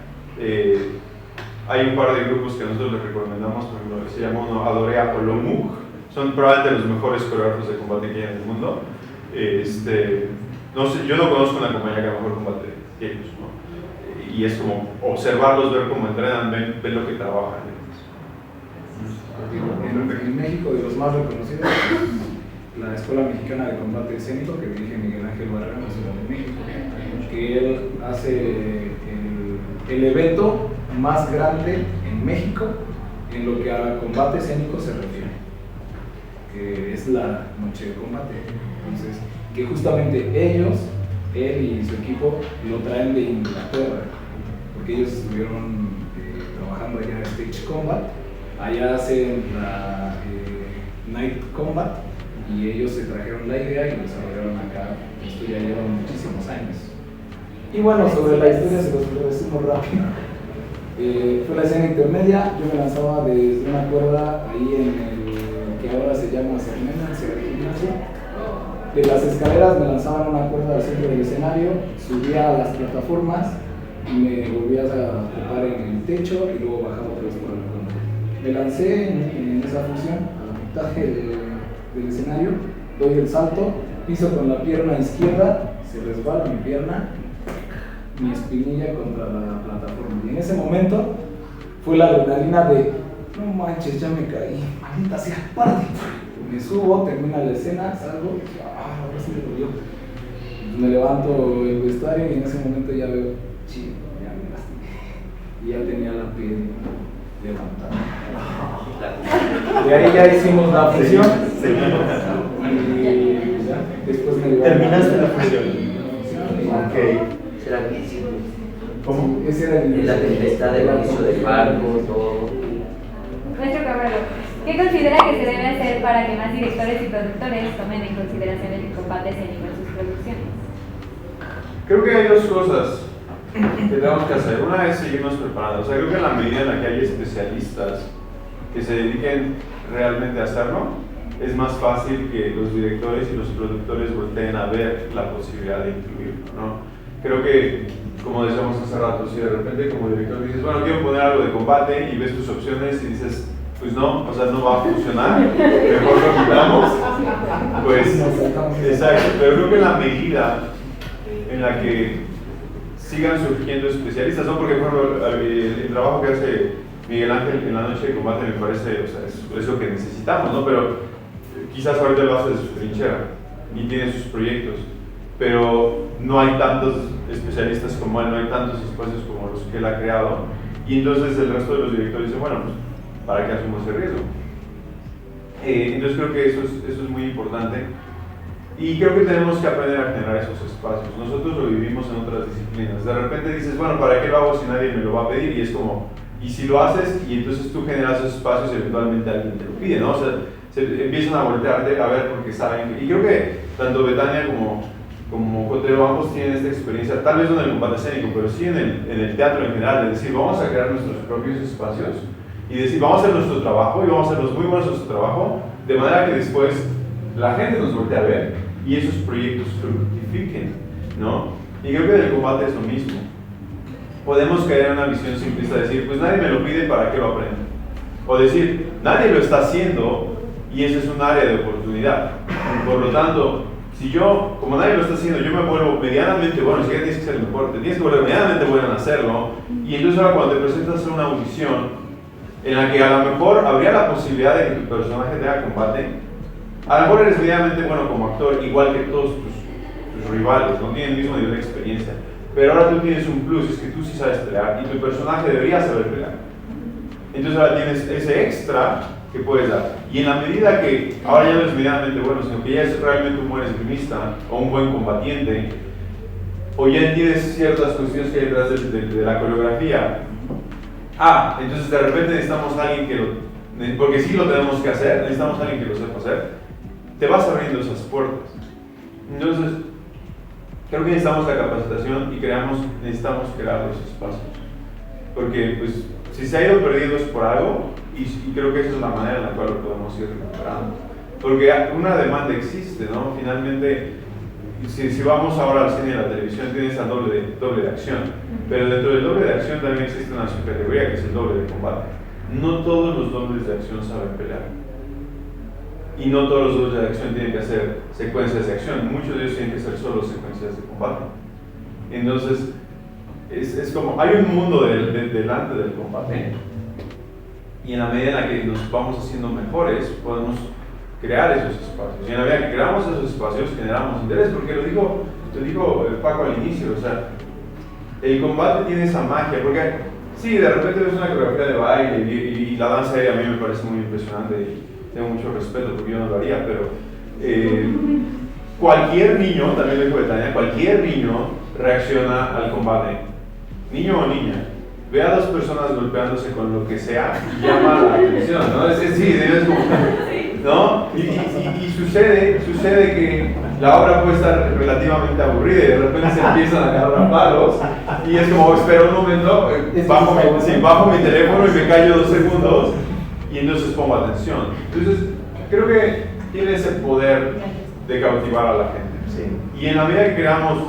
Hay un par de grupos que nosotros les recomendamos, por ejemplo, se llama uno Adorea o Lomuk, son probablemente los mejores coreógrafos de combate que hay en el mundo. No sé, yo no conozco una compañía que haga mejor combate que ellos, ¿no? Y es como observarlos, ver cómo entrenan, ver lo que trabajan. En México, de los más reconocidos, la Escuela Mexicana de Combate Escénico, que dirige Miguel Ángel Barrera en la Ciudad de México, que él hace el evento más grande en México en lo que a combate escénico se refiere, que es la Noche de Combate. Entonces, que justamente ellos, él y su equipo, lo traen de Inglaterra, porque ellos estuvieron trabajando allá en Stage Combat, allá hacen la Night Combat, y ellos se trajeron la idea y lo desarrollaron acá. Esto ya lleva muchísimos años. Y bueno, sobre la historia se los resumo rápido. Fue la escena intermedia, yo me lanzaba desde una cuerda ahí en el que ahora se llama Cermena, el gimnasio. De las escaleras me lanzaban una cuerda al centro del escenario, subía a las plataformas y me volvía a trepar en el techo y luego bajaba otra vez por el fondo. Me lancé en esa función al montaje del escenario, doy el salto, piso con la pierna izquierda, se resbala mi pierna, mi espinilla contra la plataforma. Y en ese momento fue la adrenalina de no manches, ya me caí, maldita sea, párate. Me subo, termina la escena, salgo, ahora sí me dolió. Me levanto el vestuario y en ese momento ya veo, chido, ya me lastimé. Y ya tenía la piel levantada. De ahí ya hicimos la fusión. Y ya, después me llevaron. ¿Terminaste la fusión? Ok. ¿Será que sí? ¿Cómo? Ese era el La tempestad del inicio del barco, todo. Maestro Camargo, ¿qué considera que se debe hacer para que más directores y productores tomen en consideración el combate escénico en sus producciones? Creo que hay dos cosas que tenemos que hacer. Una es seguirnos preparando. O sea, creo que en la medida en la que hay especialistas que se dediquen realmente a hacerlo, es más fácil que los directores y los productores volteen a ver la posibilidad de incluirlo, ¿no? Creo que, como decíamos hace rato, si de repente como director dices, bueno, quiero poner algo de combate y ves tus opciones y dices, pues no, o sea, no va a funcionar, mejor lo quitamos, pues, exacto, pero creo que en la medida en la que sigan surgiendo especialistas, ¿no? Porque, por ejemplo, el trabajo que hace Miguel Ángel en la Noche de Combate me parece, o sea, es lo que necesitamos, ¿no? Pero quizás ahorita lo hace de su trinchera y tiene sus proyectos, pero no hay tantos especialistas como él, no hay tantos espacios como los que él ha creado, y entonces el resto de los directores dicen, bueno, pues, ¿para qué asumo ese riesgo? Entonces creo que eso es muy importante, y creo que tenemos que aprender a generar esos espacios. Nosotros lo vivimos en otras disciplinas. De repente dices, bueno, ¿para qué lo hago si nadie me lo va a pedir? Y es como, y si lo haces, y entonces tú generas esos espacios y eventualmente alguien te lo pide, ¿no? O sea, se empiezan a voltearte a ver porque saben. Y creo que tanto Betania como Cotero, ambos tienen esta experiencia, tal vez no en el combate escénico, pero sí en el teatro en general, de decir, vamos a crear nuestros propios espacios y decir, vamos a hacer nuestro trabajo y vamos a hacer los muy buenos nuestro trabajo, de manera que después la gente nos voltee a ver y esos proyectos fructifiquen, ¿no? Y creo que en el combate es lo mismo. Podemos caer en una visión simplista de decir, pues nadie me lo pide, ¿para qué lo aprendo? O decir, nadie lo está haciendo y eso es un área de oportunidad. Por lo tanto, si yo, como nadie lo está haciendo, yo me vuelvo medianamente bueno, si ya tienes que ser el mejor, te tienes que volver medianamente bueno en hacerlo, y entonces ahora cuando te presentas a una audición en la que a lo mejor habría la posibilidad de que tu personaje tenga combate, a lo mejor eres medianamente bueno como actor, igual que todos tus rivales, no tienen el mismo nivel de experiencia, pero ahora tú tienes un plus, es que tú sí sabes pelear, y tu personaje debería saber pelear. Entonces ahora tienes ese extra que puedes dar. Y en la medida que ahora ya no es medianamente bueno, sino que ya es realmente un buen esgrimista o un buen combatiente, o ya entiendes ciertas cuestiones que hay detrás de la coreografía, entonces de repente necesitamos a alguien que lo, porque sí lo tenemos que hacer, necesitamos a alguien que lo sepa hacer, te vas abriendo esas puertas. Entonces, creo que necesitamos la capacitación y necesitamos crear los espacios. Porque pues, si se ha ido perdiendo es por algo, y creo que esa es la manera en la cual lo podemos ir recuperando. Porque una demanda existe, ¿no? Finalmente, si vamos ahora al cine y a la televisión, tienes al doble de acción, pero dentro del doble de acción también existe una subcategoría que es el doble de combate. No todos los dobles de acción saben pelear. Y no todos los dobles de acción tienen que hacer secuencias de acción, muchos de ellos tienen que ser solo secuencias de combate. Entonces, es como, hay un mundo delante del combate, y en la medida en la que nos vamos haciendo mejores, podemos crear esos espacios. Y en la medida que creamos esos espacios, generamos interés, porque lo dijo Paco al inicio, o sea, el combate tiene esa magia, porque sí, de repente ves una coreografía de baile y la danza aérea a mí me parece muy impresionante y tengo mucho respeto porque yo no lo haría, pero cualquier niño, también lo dijo Betania, cualquier niño reacciona al combate, niño o niña. Ve a dos personas golpeándose con lo que sea y llama la atención, ¿no? Es como, ¿no? Y sucede que la obra puede estar relativamente aburrida y de repente se empiezan a agarrar a palos y es como, espera un momento, bajo mi teléfono y me callo 2 segundos y entonces pongo atención. Entonces, creo que tiene ese poder de cautivar a la gente. Sí. Y en la medida que creamos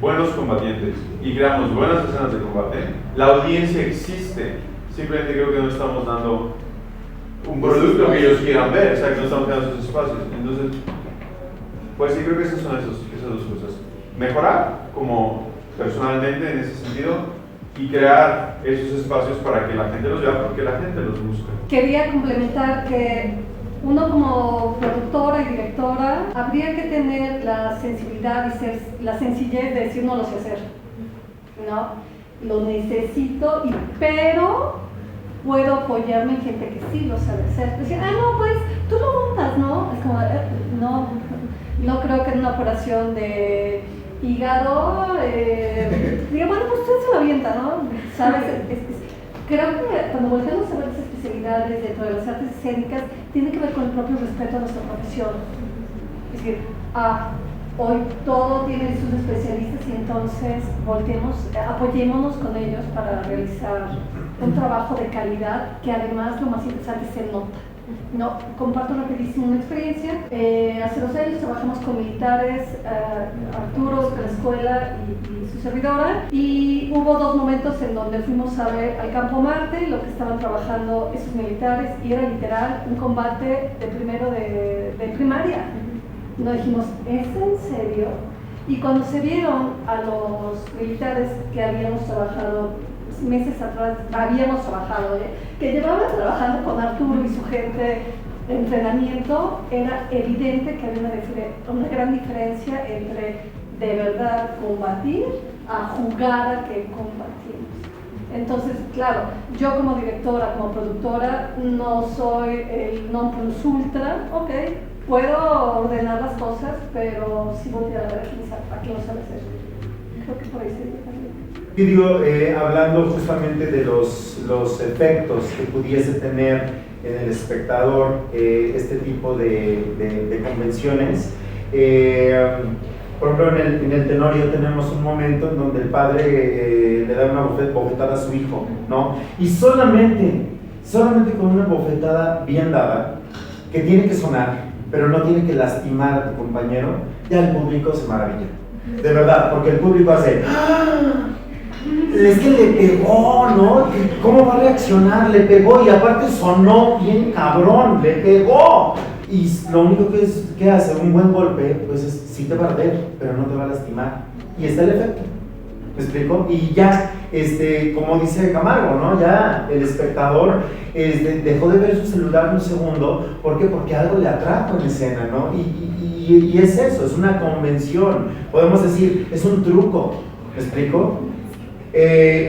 buenos combatientes y creamos buenas escenas de combate, la audiencia existe. Simplemente creo que no estamos dando un producto que ellos quieran ver, o sea, que no estamos creando esos espacios. Entonces, pues sí, creo que esas son esas dos cosas. Mejorar como personalmente en ese sentido y crear esos espacios para que la gente los vea, porque la gente los busca. Quería complementar que uno como productora y directora habría que tener la sensibilidad y la sencillez de decir no lo sé hacer, ¿no? Lo necesito, pero puedo apoyarme en gente que sí lo sabe hacer. Decir, no, pues tú lo montas, ¿no? Es como, no creo que en una operación de hígado, diga, bueno, pues usted se lo avienta, ¿no? ¿Sabes? Creo que cuando volvemos a ver las especialidades dentro de las artes escénicas, tiene que ver con el propio respeto a nuestra profesión. Es decir, hoy todo tiene sus especialistas y entonces apoyémonos con ellos para realizar un trabajo de calidad que además lo más interesante se nota. No, comparto rapidísimo una experiencia. Hace 2 años trabajamos con militares, Arturo de la escuela y su servidora, y hubo 2 momentos en donde fuimos a ver al Campo Marte lo que estaban trabajando esos militares y era literal un combate de primero de primaria. Nos dijimos, ¿es en serio? Y cuando se vieron a los militares que habíamos trabajado meses atrás, que llevaban trabajando con Arturo y su gente de entrenamiento, era evidente que había una gran diferencia entre de verdad combatir a jugar a que combatimos. Entonces, claro, yo como directora, como productora, no soy el non plus ultra, ok, puedo ordenar las cosas, pero sí voy a ver a quién lo sabe hacer. Creo que por ahí sería también. Y digo, hablando justamente de los efectos que pudiese tener en el espectador este tipo de convenciones, por ejemplo en el Tenorio tenemos un momento en donde el padre le da una bofetada a su hijo, ¿no? Y solamente con una bofetada bien dada, que tiene que sonar, pero no tiene que lastimar a tu compañero, ya el público se maravilla. De verdad, porque el público hace... Es que le pegó, ¿no? ¿Cómo va a reaccionar? Le pegó y aparte sonó bien cabrón, le pegó. Y lo único que hace un buen golpe, pues sí te va a arder, pero no te va a lastimar. Y está el efecto. ¿Me explico? Y ya, como dice Camargo, ¿no? Ya el espectador dejó de ver su celular un segundo. ¿Por qué? Porque algo le atrajo en escena, ¿no? Y es eso, es una convención. Podemos decir, es un truco. ¿Me explico?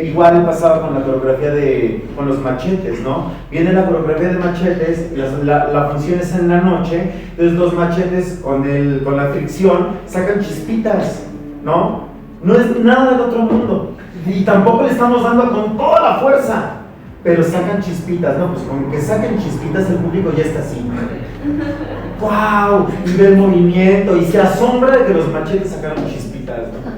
Igual pasaba con la coreografía con los machetes, ¿no? Viene la coreografía de machetes, la función es en la noche, entonces los machetes con la fricción sacan chispitas, ¿no? No es nada del otro mundo, y tampoco le estamos dando con toda la fuerza, pero sacan chispitas, ¿no? Pues con que saquen chispitas el público ya está así. ¡Wow! Y ve el movimiento, y se asombra de que los machetes sacaron chispitas, ¿no?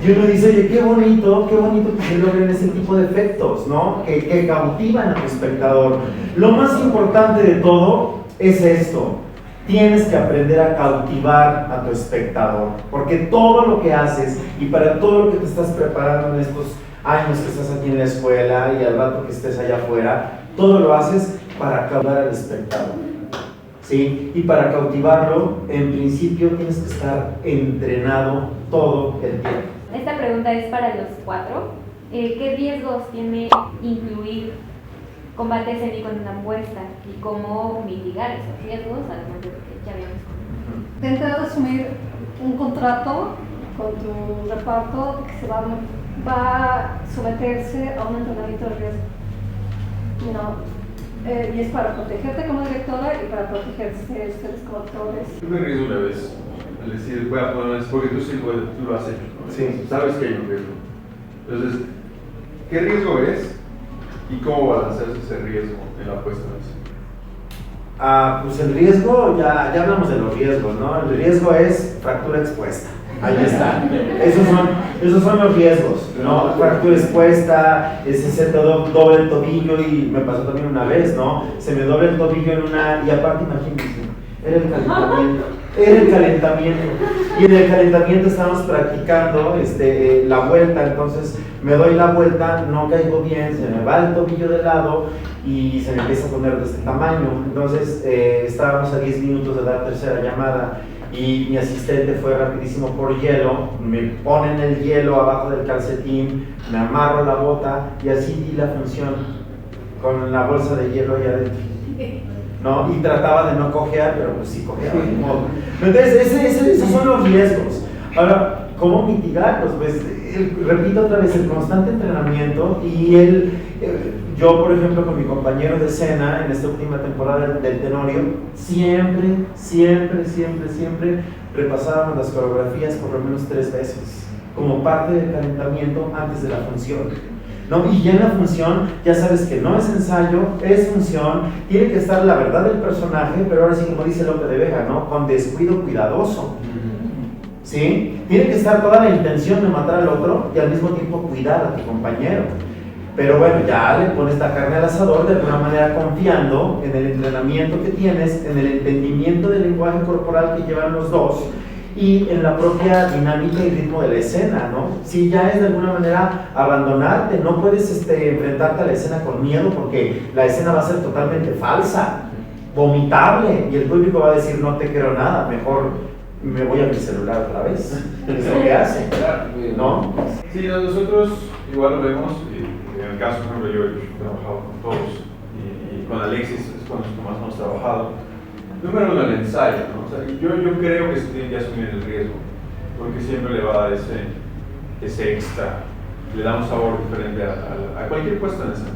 Y uno dice, oye, qué bonito que se logren ese tipo de efectos, ¿no? Que cautivan a tu espectador. Lo más importante de todo es esto. tienes que aprender a cautivar a tu espectador, porque todo lo que haces y para todo lo que te estás preparando en estos años que estás aquí en la escuela y al rato que estés allá afuera, todo lo haces para cautivar al espectador, ¿sí? Y para cautivarlo, en principio tienes que estar entrenado todo el tiempo. Esta pregunta es para los 4. ¿Qué riesgos tiene incluir combate escénico en una apuesta y cómo mitigar esos riesgos, además de lo que ya habíamos comentado? De entrada, asumir un contrato con tu reparto que va a someterse a un entrenamiento de riesgo. Y es para protegerte como directora y para protegerse ustedes como actores. Yo me riesgo una vez, al decir, voy a poner, porque tú lo has hecho, ¿no? Sí. Sabes que hay un riesgo. Entonces, ¿qué riesgo es y cómo balanceas ese riesgo en la apuesta de eso? Pues el riesgo, ya hablamos de los riesgos, ¿no? El riesgo es fractura expuesta. Ahí está. Esos son los riesgos, ¿no? Fractura expuesta, se te doble el tobillo y me pasó también una vez, ¿no? Se me doble el tobillo en una, y aparte imagínense, era el calentamiento. Y en el calentamiento estábamos practicando la vuelta, entonces me doy la vuelta, no caigo bien, se me va el tobillo de lado y se me empieza a poner de este tamaño. Entonces estábamos a 10 minutos de dar tercera llamada y mi asistente fue rapidísimo por hielo, me ponen el hielo abajo del calcetín, me amarro la bota y así di la función con la bolsa de hielo allá adentro, ¿no? Y trataba de no cojear, pero pues sí cojeaba de modo. Entonces esos son los riesgos. Ahora, ¿cómo mitigarlos? Pues repito otra vez, el constante entrenamiento y yo, por ejemplo, con mi compañero de escena en esta última temporada del Tenorio, siempre repasábamos las coreografías por lo menos 3 veces, como parte del calentamiento antes de la función, ¿no? Y ya en la función, ya sabes que no es ensayo, es función, tiene que estar la verdad del personaje, pero ahora sí, como dice Lope de Vega, ¿no? Con descuido cuidadoso. ¿Sí? Tiene que estar toda la intención de matar al otro y al mismo tiempo cuidar a tu compañero. Pero bueno, ya le pones la carne al asador de alguna manera confiando en el entrenamiento que tienes, en el entendimiento del lenguaje corporal que llevan los dos y en la propia dinámica y ritmo de la escena, ¿no? Si ya es de alguna manera abandonarte, no puedes enfrentarte a la escena con miedo porque la escena va a ser totalmente falsa, vomitable y el público va a decir no te quiero nada, mejor me voy a mi celular otra vez. Es lo que hace, ¿no? Sí, nosotros igual lo vemos, en el caso, por ejemplo, yo he trabajado con todos y con Alexis es con los que más hemos trabajado. Número 1, el ensayo, ¿no? O sea, yo creo que se tiene que asumir el riesgo, porque siempre le va a dar ese extra, le da un sabor diferente a cualquier puesta en escena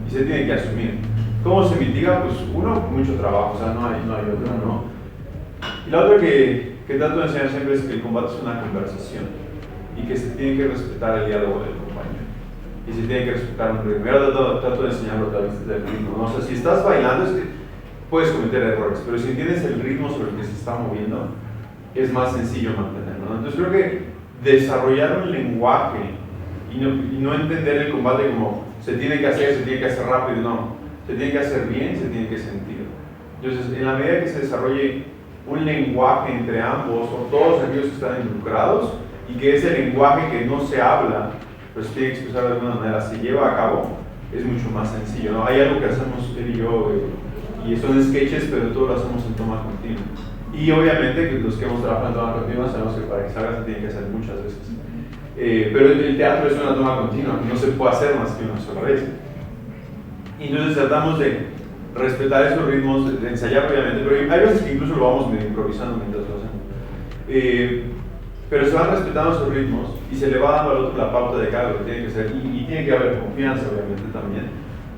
y se tiene que asumir. ¿Cómo se mitiga? Pues uno, mucho trabajo, o sea, no hay otra, ¿no? Y la otra que trato de enseñar siempre es que el combate es una conversación y que se tiene que respetar el diálogo del compañero y se tiene que respetar un ritmo. Yo trato de enseñarlo a través del ritmo, ¿no? O sea, si estás bailando es que puedes cometer errores, pero si entiendes el ritmo sobre el que se está moviendo es más sencillo mantenerlo, ¿no? Entonces creo que desarrollar un lenguaje y no entender el combate como se tiene que hacer rápido, no, se tiene que hacer bien, se tiene que sentir. Entonces, en la medida que se desarrolle un lenguaje entre ambos o todos aquellos que están involucrados y que ese lenguaje que no se habla, pero se tiene que expresar de alguna manera, se lleva a cabo, es mucho más sencillo, ¿no? Hay algo que hacemos él y yo, y son sketches, pero todo lo hacemos en toma continua. Y obviamente que los que hemos trabajado en toma continua sabemos que para que salga se tiene que hacer muchas veces. Pero el teatro es una toma continua, no se puede hacer más que una sola vez. Y entonces tratamos de respetar esos ritmos, de ensayar obviamente, pero hay veces que incluso lo vamos medio improvisando mientras lo hacemos. Pero se van respetando esos ritmos y se le va dando al otro la pauta de cada lo que tiene que ser y tiene que haber confianza obviamente también.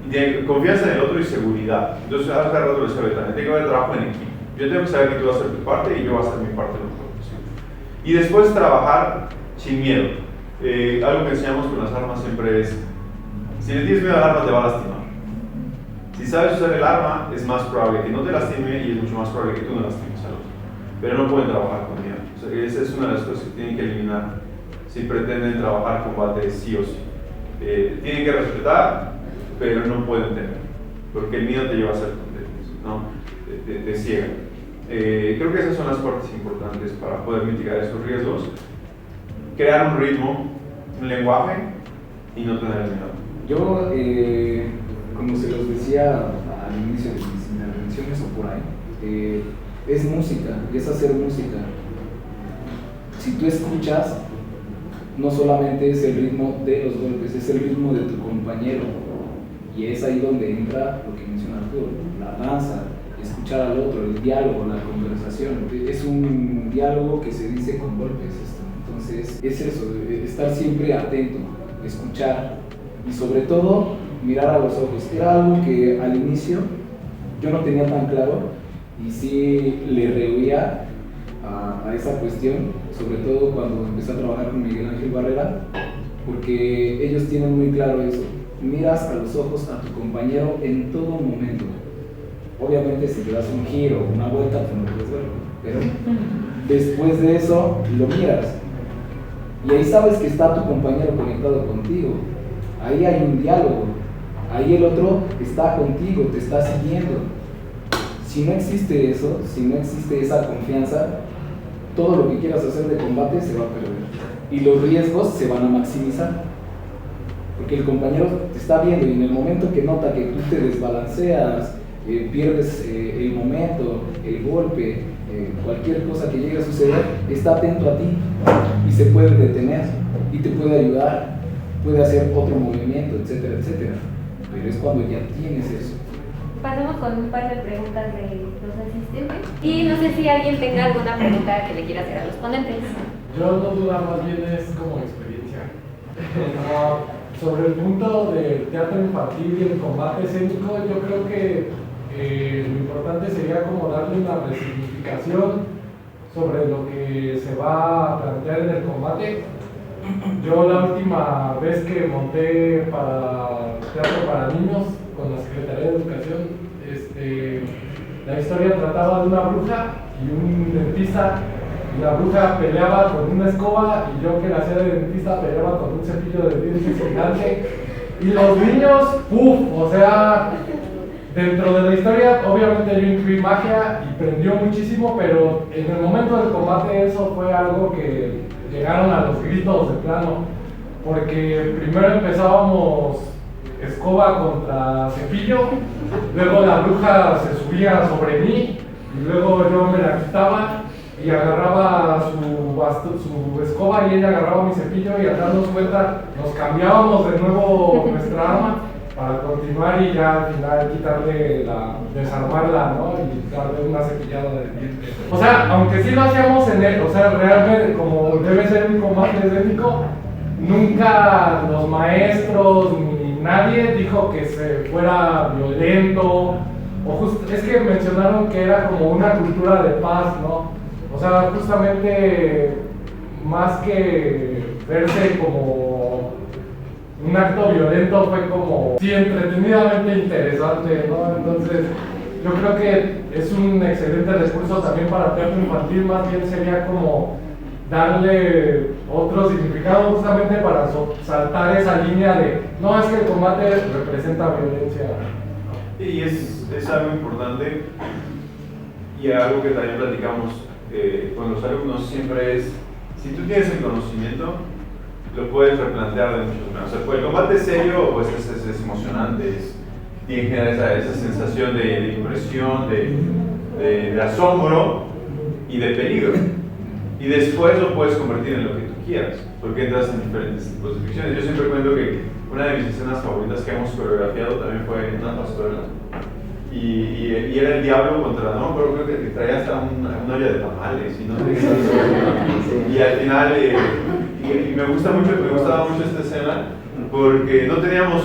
Y tiene confianza en el otro y seguridad. Entonces hace rato lo decía también, tiene que haber trabajo en equipo. Yo tengo que saber que tú vas a hacer tu parte y yo voy a hacer mi parte lo mejor posible. Y después trabajar sin miedo. Algo que enseñamos con las armas siempre es, si le tienes miedo al arma te va a lastimar. Si sabes usar el arma, es más probable que no te lastime y es mucho más probable que tú no lastimes al otro. Pero no pueden trabajar con miedo. O sea, esa es una de las cosas que tienen que eliminar si pretenden trabajar combate sí o sí. Tienen que respetar, pero no pueden temer. Porque el miedo te lleva a ser tonterías, ¿no? Te ciega. Creo que esas son las partes importantes para poder mitigar esos riesgos. Crear un ritmo, un lenguaje y no tener miedo. Yo, como se los decía al inicio de mis intervenciones o por ahí, es música, es hacer música. Si tú escuchas, no solamente es el ritmo de los golpes, es el ritmo de tu compañero. Y es ahí donde entra lo que menciona Arturo, la danza, escuchar al otro, el diálogo, la conversación. Es un diálogo que se dice con golpes esto. Entonces es eso, estar siempre atento, escuchar y sobre todo mirar a los ojos. Era algo que al inicio yo no tenía tan claro y sí le rehuía a esa cuestión, sobre todo cuando empecé a trabajar con Miguel Ángel Barrera, porque ellos tienen muy claro eso. Miras a los ojos a tu compañero en todo momento. Obviamente si te das un giro o una vuelta, pues no puedes verlo, pero después de eso lo miras y ahí sabes que está tu compañero conectado contigo. Ahí hay un diálogo, ahí el otro está contigo, te está siguiendo. Si no existe eso, si no existe esa confianza, todo lo que quieras hacer de combate se va a perder y los riesgos se van a maximizar. Porque el compañero te está viendo y en el momento que nota que tú te desbalanceas, pierdes el momento, el golpe, cualquier cosa que llegue a suceder, está atento a ti y se puede detener y te puede ayudar, puede hacer otro movimiento, etcétera, etcétera. Pero es cuando ya tienes eso. Pasemos con un par de preguntas de los asistentes y no sé si alguien tenga alguna pregunta que le quiera hacer a los ponentes. Yo no duda, más bien es como experiencia. Sobre el punto del teatro infantil y el combate escénico, yo creo que lo importante sería como darle una resignificación sobre lo que se va a plantear en el combate. Yo la última vez que monté para teatro para niños con la Secretaría de Educación, la historia trataba de una bruja y un dentista. Y la bruja peleaba con una escoba y yo que la hacía de dentista peleaba con un cepillo de dientes gigante. Y los niños, ¡puf! O sea, dentro de la historia obviamente yo incluí magia y prendió muchísimo, pero en el momento del combate eso fue algo que llegaron a los gritos de plano. Porque primero empezábamos escoba contra cepillo, luego la bruja se subía sobre mí y luego yo me la quitaba y agarraba su escoba y ella agarraba mi cepillo y al darnos cuenta nos cambiábamos de nuevo nuestra arma para continuar y ya al final desarmarla, ¿no? Y darle una cepillada de dientes. O sea, aunque sí lo hacíamos realmente como debe ser un combate escénico, nunca los maestros ni nadie dijo que se fuera violento. Es que mencionaron que era como una cultura de paz, ¿no? O sea, justamente más que verse como un acto violento fue como, sí, entretenidamente interesante, ¿no? Entonces, yo creo que es un excelente recurso también para teatro infantil, más bien sería como darle otro significado justamente para saltar esa línea de, no, es que el combate representa violencia. Y es algo importante y algo que también platicamos con los alumnos siempre es, si tú tienes el conocimiento, lo puedes replantear de muchas maneras. O sea, el combate serio pues es emocionante, tiene que generar esa sensación de impresión, de asombro y de peligro. Y después lo puedes convertir en lo que tú quieras, porque entras en diferentes tipos de ficciones. Yo siempre cuento que una de mis escenas favoritas que hemos coreografiado también fue en una pastorela. Y era el diablo contra, no, pero creo que traía hasta una olla de tamales y no sé. Y al final, y me gustaba mucho esta escena porque no teníamos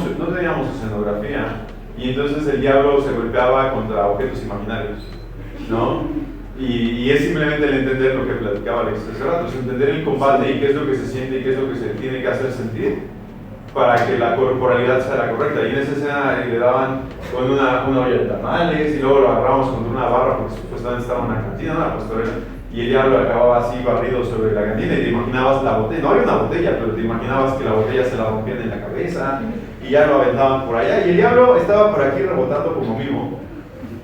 escenografía y entonces el diablo se golpeaba contra objetos imaginarios, ¿no? Y es simplemente el entender lo que platicaba Alex hace rato, es entender el combate y qué es lo que se siente y qué es lo que se tiene que hacer sentir para que la corporalidad sea la correcta. Y en esa escena le daban con una olla de tamales y luego lo agarramos contra una barra porque supuestamente estaba en una cantina, una pastorela, y el diablo acababa así barrido sobre la cantina y te imaginabas la botella, no había una botella, pero te imaginabas que la botella se la rompían en la cabeza y ya lo aventaban por allá y el diablo estaba por aquí rebotando como mimo,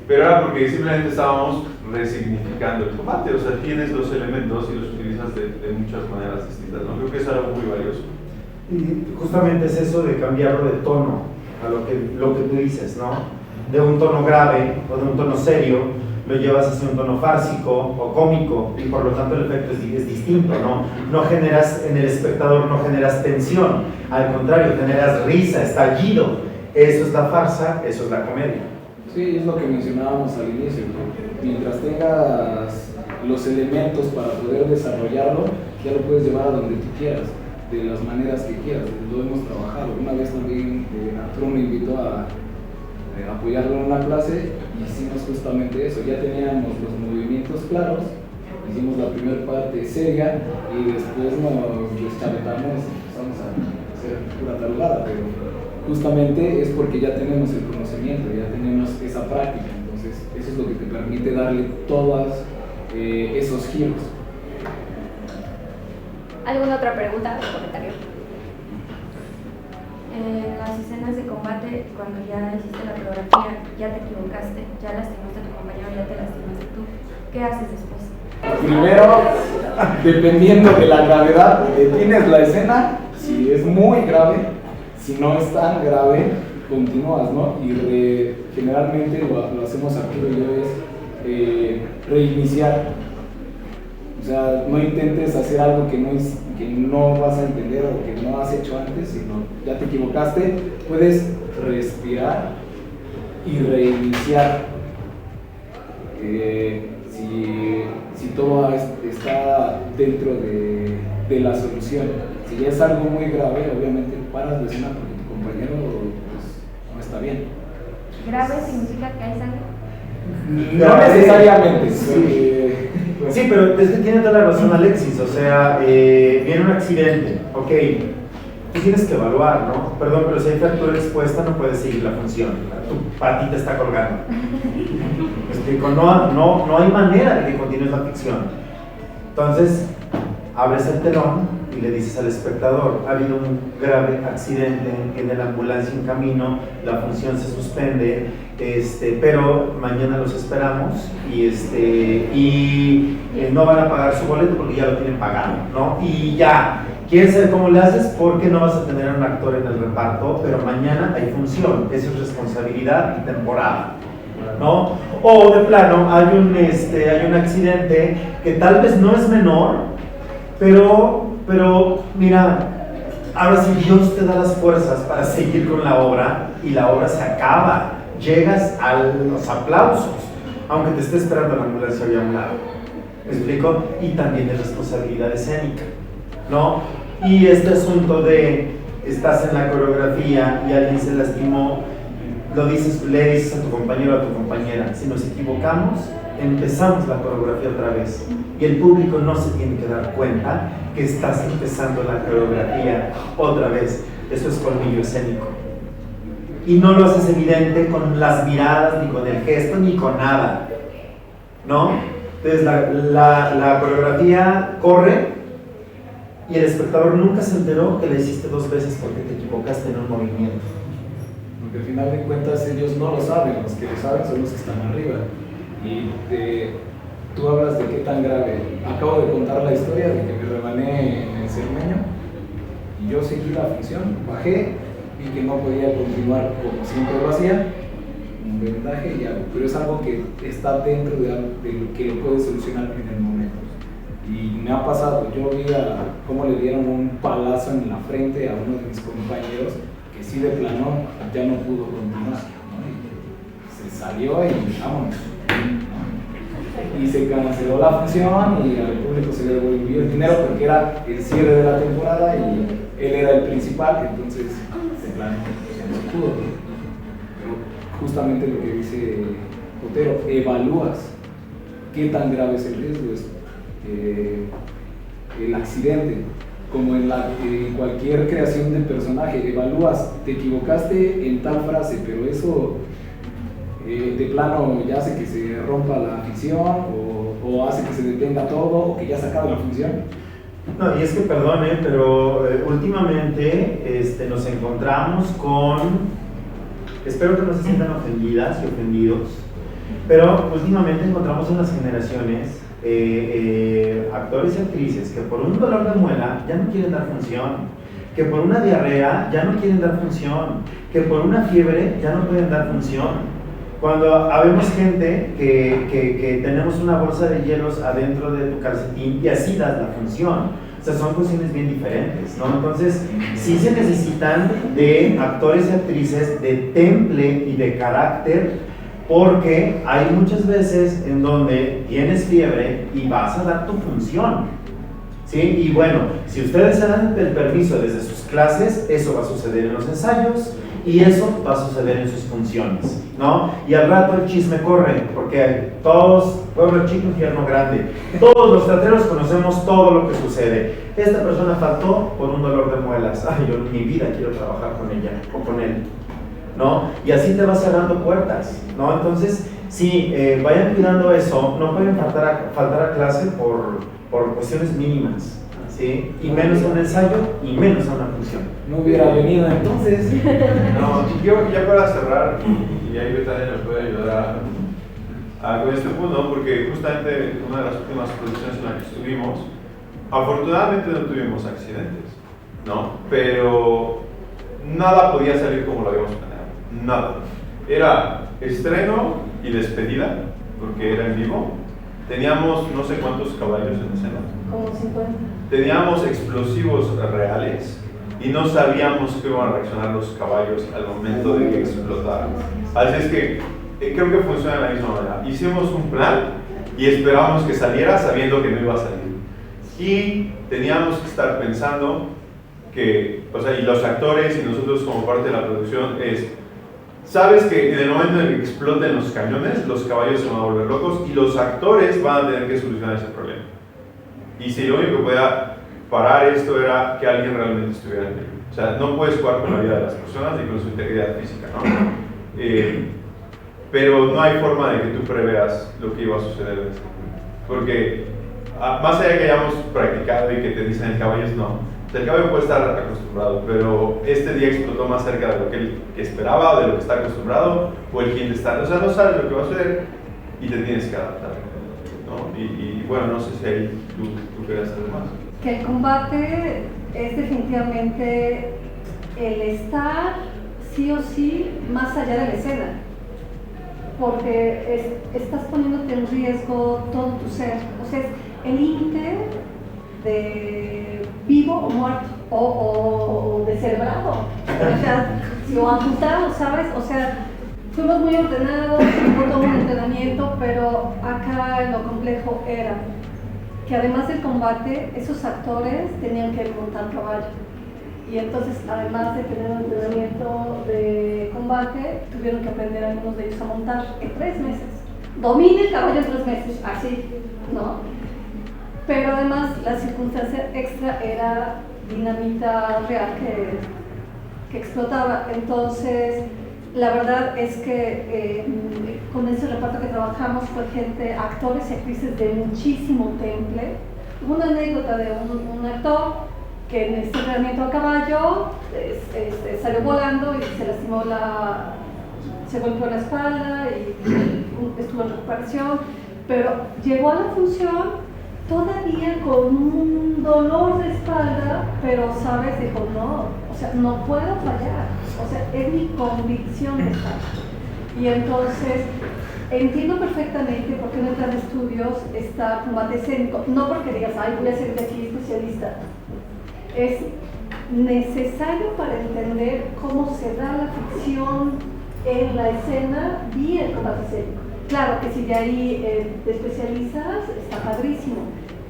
pero era porque simplemente estábamos resignificando el combate. O sea, tienes los elementos y los utilizas de muchas maneras distintas, ¿no? Creo que es algo muy valioso. Y justamente es eso de cambiarlo de tono a lo que tú dices, ¿no? De un tono grave o de un tono serio lo llevas hacia un tono fársico o cómico y por lo tanto el efecto es distinto, ¿no? No generas en el espectador, no generas tensión, al contrario, generas risa, estallido. Eso es la farsa, eso es la comedia. Sí, es lo que mencionábamos al inicio, que mientras tengas los elementos para poder desarrollarlo, ya lo puedes llevar a donde tú quieras, de las maneras que quieras. Lo hemos trabajado. Una vez también Arturo me invitó a apoyarlo en una clase y hicimos justamente eso. Ya teníamos los movimientos claros, hicimos la primera parte seria y después nos deschavetamos y empezamos a hacer pura tarugada, pero justamente es porque ya tenemos el conocimiento, ya tenemos esa práctica, entonces eso es lo que te permite darle todos esos giros. ¿Alguna otra pregunta o comentario? En las escenas de combate, cuando ya hiciste la coreografía, ya te equivocaste, ya lastimaste a tu compañero, ya te lastimaste tú, ¿qué haces después? Primero, dependiendo de la gravedad, detienes la escena, si es muy grave, si no es tan grave, continúas, ¿no? Y generalmente lo hacemos Arturo y yo es reiniciar. O sea, no intentes hacer algo que no vas a entender o que no has hecho antes, sino ya te equivocaste, puedes respirar y reiniciar. Si todo está dentro de la solución. Si ya es algo muy grave, obviamente paras la escena porque tu compañero pues, no está bien. ¿Grave significa que hay sangre? No necesariamente. Sí, pero es que tiene toda la razón Alexis, o sea, viene un accidente, ok, tú tienes que evaluar, ¿no? Perdón, pero si hay fractura expuesta no puedes seguir la función, tu patita está colgando. ¿Me explico? No hay manera de que continúes la ficción. Entonces, abres el telón y le dices al espectador, ha habido un grave accidente en la ambulancia en camino, la función se suspende, pero mañana los esperamos y no van a pagar su boleto porque ya lo tienen pagado, ¿no? Y ya, ¿quieres saber cómo le haces? Porque no vas a tener a un actor en el reparto, pero mañana hay función, eso es responsabilidad y temporada, ¿no? O de plano, hay un accidente que tal vez no es menor, pero mira, ahora sí Dios te da las fuerzas para seguir con la obra y la obra se acaba, llegas a los aplausos, aunque te esté esperando la ambulancia allá a un lado. ¿Me explico? Y también es responsabilidad escénica, ¿no? Y este asunto de estás en la coreografía y alguien se lastimó, le dices a tu compañero o a tu compañera, si nos equivocamos, empezamos la coreografía otra vez y el público no se tiene que dar cuenta que estás empezando la coreografía otra vez. Eso es colmillo escénico y no lo haces evidente con las miradas, ni con el gesto, ni con nada, ¿no? Entonces la coreografía corre y el espectador nunca se enteró que la hiciste 2 veces porque te equivocaste en un movimiento. Porque al final de cuentas ellos no lo saben, los que lo saben son los que están arriba. Y tú hablas de qué tan grave. Acabo de contar la historia de que me rebané en el cermeño y yo seguí la función, bajé, vi que no podía continuar como siempre lo hacía, un vendaje y algo, pero es algo que está dentro de lo que lo puedes solucionar en el momento. Y me ha pasado, yo vi cómo le dieron un palazo en la frente a uno de mis compañeros que sí de plano ya no pudo continuar, ¿no? Y se salió y vámonos. Y se canceló la función y al público se le devolvió el dinero porque era el cierre de la temporada y él era el principal, entonces de plano no se pudo. Pero justamente lo que dice Otero, evalúas qué tan grave es el riesgo, es el accidente, como en cualquier creación de personaje, evalúas, te equivocaste en tal frase, pero eso de plano ya hace que se rompa la ficción o hace que se detenga todo o que ya se acabe la función. No, y es que perdone, pero últimamente nos encontramos con, espero que no se sientan ofendidas y ofendidos, Pero últimamente encontramos en las generaciones actores y actrices que por un dolor de muela ya no quieren dar función, que por una diarrea ya no quieren dar función, que por una fiebre ya no pueden dar función. Cuando habemos gente que tenemos una bolsa de hielos adentro de tu calcetín y así das la función. O sea, son cuestiones bien diferentes, ¿no? Entonces, sí se necesitan de actores y actrices de temple y de carácter, porque hay muchas veces en donde tienes fiebre y vas a dar tu función, ¿sí? Y bueno, si ustedes se dan el permiso desde sus clases, eso va a suceder en los ensayos y eso va a suceder en sus funciones, ¿no? Y al rato el chisme corre, porque todos, pueblo chico, infierno grande, todos los teatreros conocemos todo lo que sucede. Esta persona faltó por un dolor de muelas, ay, yo en mi vida quiero trabajar con ella o con él, ¿no? Y así te vas cerrando puertas, ¿no? Entonces, sí, vayan cuidando eso, no pueden faltar a clase por cuestiones mínimas, ¿sí? Y menos a un ensayo y menos a una función. No hubiera venido entonces. No, yo ya para cerrar, y ahí Betania nos puede ayudar con este punto, porque justamente una de las últimas producciones en las que estuvimos, afortunadamente no tuvimos accidentes, ¿no? Pero nada podía salir como lo habíamos planeado, nada. Era estreno y despedida, porque era en vivo. Teníamos no sé cuántos caballos en escena. Como 50. Teníamos explosivos reales y no sabíamos cómo iban a reaccionar los caballos al momento de que explotaran. Así es que creo que funciona de la misma manera. Hicimos un plan y esperábamos que saliera sabiendo que no iba a salir. Y teníamos que estar pensando que, o sea, y los actores y nosotros como parte de la producción sabes que en el momento en que exploten los cañones, los caballos se van a volver locos y los actores van a tener que solucionar ese problema. Y si lo único que podía parar esto era que alguien realmente estuviera en peligro. O sea, no puedes jugar con la vida de las personas y con su integridad física, ¿no? Pero no hay forma de que tú preveas lo que iba a suceder en ese momento. Porque más allá de que hayamos practicado y que te dicen el caballo es no. El caballo puede estar acostumbrado, pero este día explotó más cerca de lo que él esperaba, de lo que está acostumbrado, o el quien está. O sea, no sabes lo que va a suceder y te tienes que adaptar, ¿no? Y bueno, no sé si ahí tú querías hacer más. Que el combate es definitivamente el estar sí o sí más allá de la escena, porque estás poniéndote en riesgo todo tu ser. O sea, es el límite de vivo o muerto, o descerebrado, o amputado, ¿sabes? O sea, fuimos muy ordenados, hubo todo un entrenamiento, pero acá lo complejo era que además del combate, esos actores tenían que montar caballo. Y entonces, además de tener un entrenamiento de combate, tuvieron que aprender algunos de ellos a montar en 3 meses. Domina el caballo en 3 meses, así, ¿no? Pero además la circunstancia extra era dinamita real que explotaba. Entonces, la verdad es que con ese reparto que trabajamos fue gente, actores y actrices de muchísimo temple. Hubo una anécdota de un actor que en este entrenamiento a caballo salió volando y se lastimó se golpeó la espalda y estuvo en recuperación, pero llegó a la función todavía con un dolor de espalda, pero sabes, dijo, no, o sea, no puedo fallar, o sea, es mi convicción de estar. Y entonces, entiendo perfectamente por qué en el plan de estudios está combate escénico, no porque digas, ay, voy a ser de aquí especialista, es necesario para entender cómo se da la ficción en la escena vía el combate escénico. Claro que si de ahí te especializas, está padrísimo,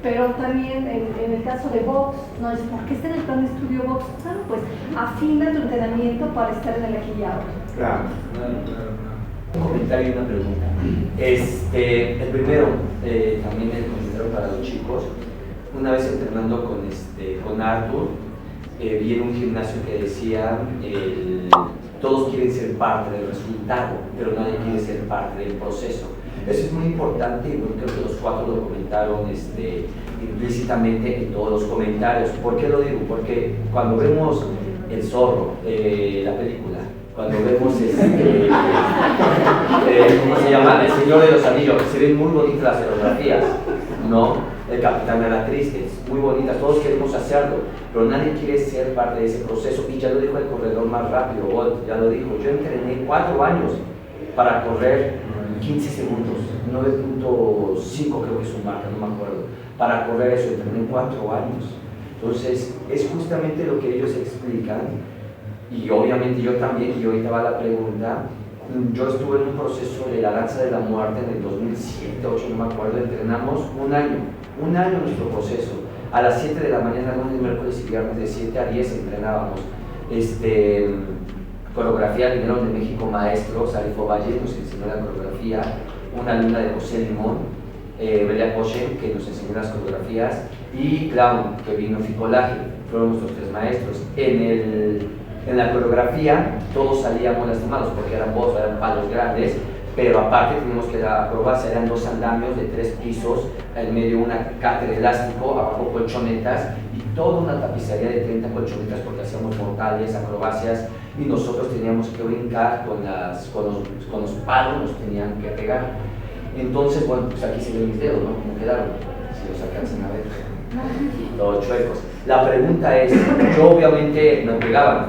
pero también en el caso de box, no es ¿por qué está en el plan de estudio box? Claro, pues afina tu entrenamiento para estar en el aquí y ahora. Claro. Un comentario y una pregunta. El primero, también el comentario para los chicos. Una vez entrenando con Arthur, vi en un gimnasio que decía todos quieren ser parte del resultado, pero nadie quiere ser parte del proceso. Eso es muy importante y creo que los 4 lo comentaron implícitamente en todos los comentarios. ¿Por qué lo digo? Porque cuando vemos El Zorro, la película, Cuando vemos ¿cómo se llama? El Señor de los Anillos, se ven muy bonitas las escenografías, ¿no? El Capitán de la Triste, es muy bonita, todos queremos hacerlo, pero nadie quiere ser parte de ese proceso. Y ya lo dijo el corredor más rápido, Bolt, ya lo dijo, yo entrené 4 años para correr 15 segundos, 9.5 creo que es su marca, no me acuerdo, para correr eso, entrené 4 años. Entonces, es justamente lo que ellos explican, y obviamente yo también, y ahorita va la pregunta. Yo estuve en un proceso de la danza de la muerte en el 2007, 2008, no me acuerdo, entrenamos un año nuestro proceso. A las 7 de la mañana, lunes, miércoles y viernes, de 7 a 10 entrenábamos. Coreografía, vinieron de México maestros, Arifo Valle nos enseñó la coreografía, una alumna de José Limón, Belia Poche, que nos enseñó las coreografías, y Clown, que vino Ficolaje, fueron nuestros 3 maestros. En la coreografía todos salíamos lastimados porque eran palos grandes, pero aparte teníamos que la acrobacia eran 2 andamios de 3 pisos, en medio una cátedra elástico, abajo colchonetas y toda una tapicería de 30 colchonetas porque hacíamos mortales, acrobacias, y nosotros teníamos que brincar con los palos, nos tenían que pegar. Entonces, bueno, pues aquí se ven mis dedos, ¿no? ¿Cómo quedaron? Si los alcanzan a ver, todos chuecos. La pregunta es, yo obviamente me pegaban,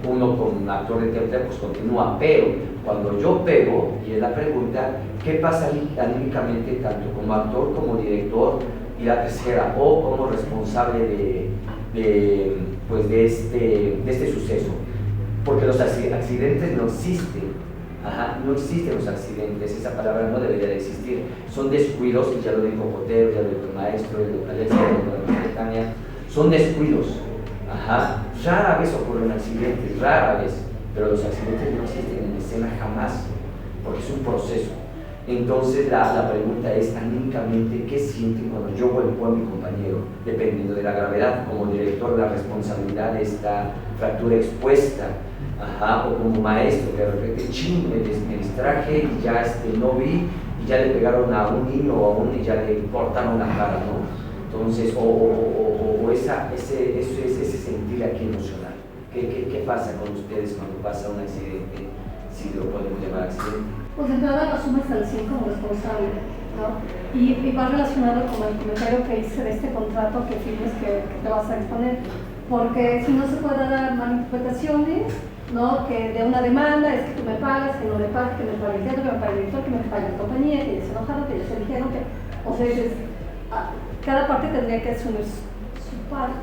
uno con actor de teatro pues continúa, pero cuando yo pego, y es la pregunta, ¿qué pasa anímicamente tanto como actor como director? Y la tercera, o como responsable de este suceso, porque los accidentes no existen. No existen los accidentes, esa palabra no debería de existir, son descuidos, y ya lo dijo Potero, ya lo dijo el maestro, ya lo dijo Alexia, ya lo dijo Tania, son descuidos. Rara vez ocurre un accidente, rara vez, pero los accidentes no existen en escena jamás, porque es un proceso. Entonces la pregunta es, anímicamente, ¿qué sienten cuando yo golpeo a mi compañero? Dependiendo de la gravedad, como director, la responsabilidad de esta fractura expuesta, o como maestro, que de repente me distraje y ya no vi, y ya le pegaron a un niño y ya le cortaron la cara, ¿no? Entonces, ese sentir aquí emocional. ¿Qué pasa con ustedes cuando pasa un accidente? Si lo podemos llamar accidente. Pues de entrada lo asumes al 100 como responsable, ¿no? Y va relacionado con el comentario que hice de este contrato que firmes que te vas a exponer. Porque si no se puede dar malinterpretaciones, ¿no? Que de una demanda es que tú me pagas, que no me pagas, que me pague el teatro, que me pague el director, que me pague la compañía, que ya se enojaron, que ya se dijeron, que... O sea, cada parte tendría que asumir su parte,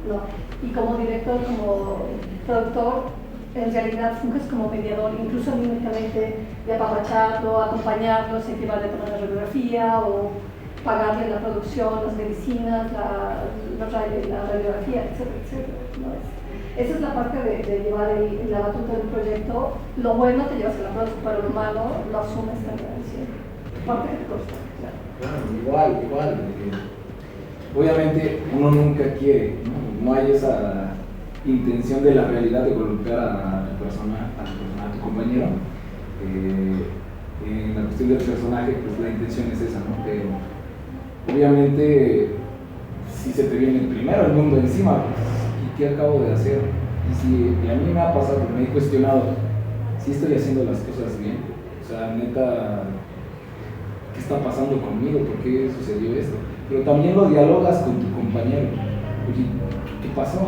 ¿no? Y como director, como productor, en realidad funges como mediador, incluso anímicamente de apapacharlo, acompañarlo, incentivarle a tomar la radiografía o pagarle la producción, las medicinas, la radiografía, etcétera, etcétera, ¿no? Esa es la parte de llevar la batuta del proyecto. Lo bueno te llevas el aplauso, pero lo malo lo asumes también, ¿sí? Parte que te consta, claro. Igual. Obviamente uno nunca quiere, no hay esa intención de la realidad de golpear a tu compañero. En la cuestión del personaje, pues la intención es esa, ¿no? Pero obviamente si se te viene primero el mundo encima, pues, ¿qué acabo de hacer? Y a mí me ha pasado, me he cuestionado si estoy haciendo las cosas bien. O sea, neta, ¿qué está pasando conmigo? ¿Por qué sucedió esto? Pero también lo dialogas con tu compañero. Oye, ¿qué pasó?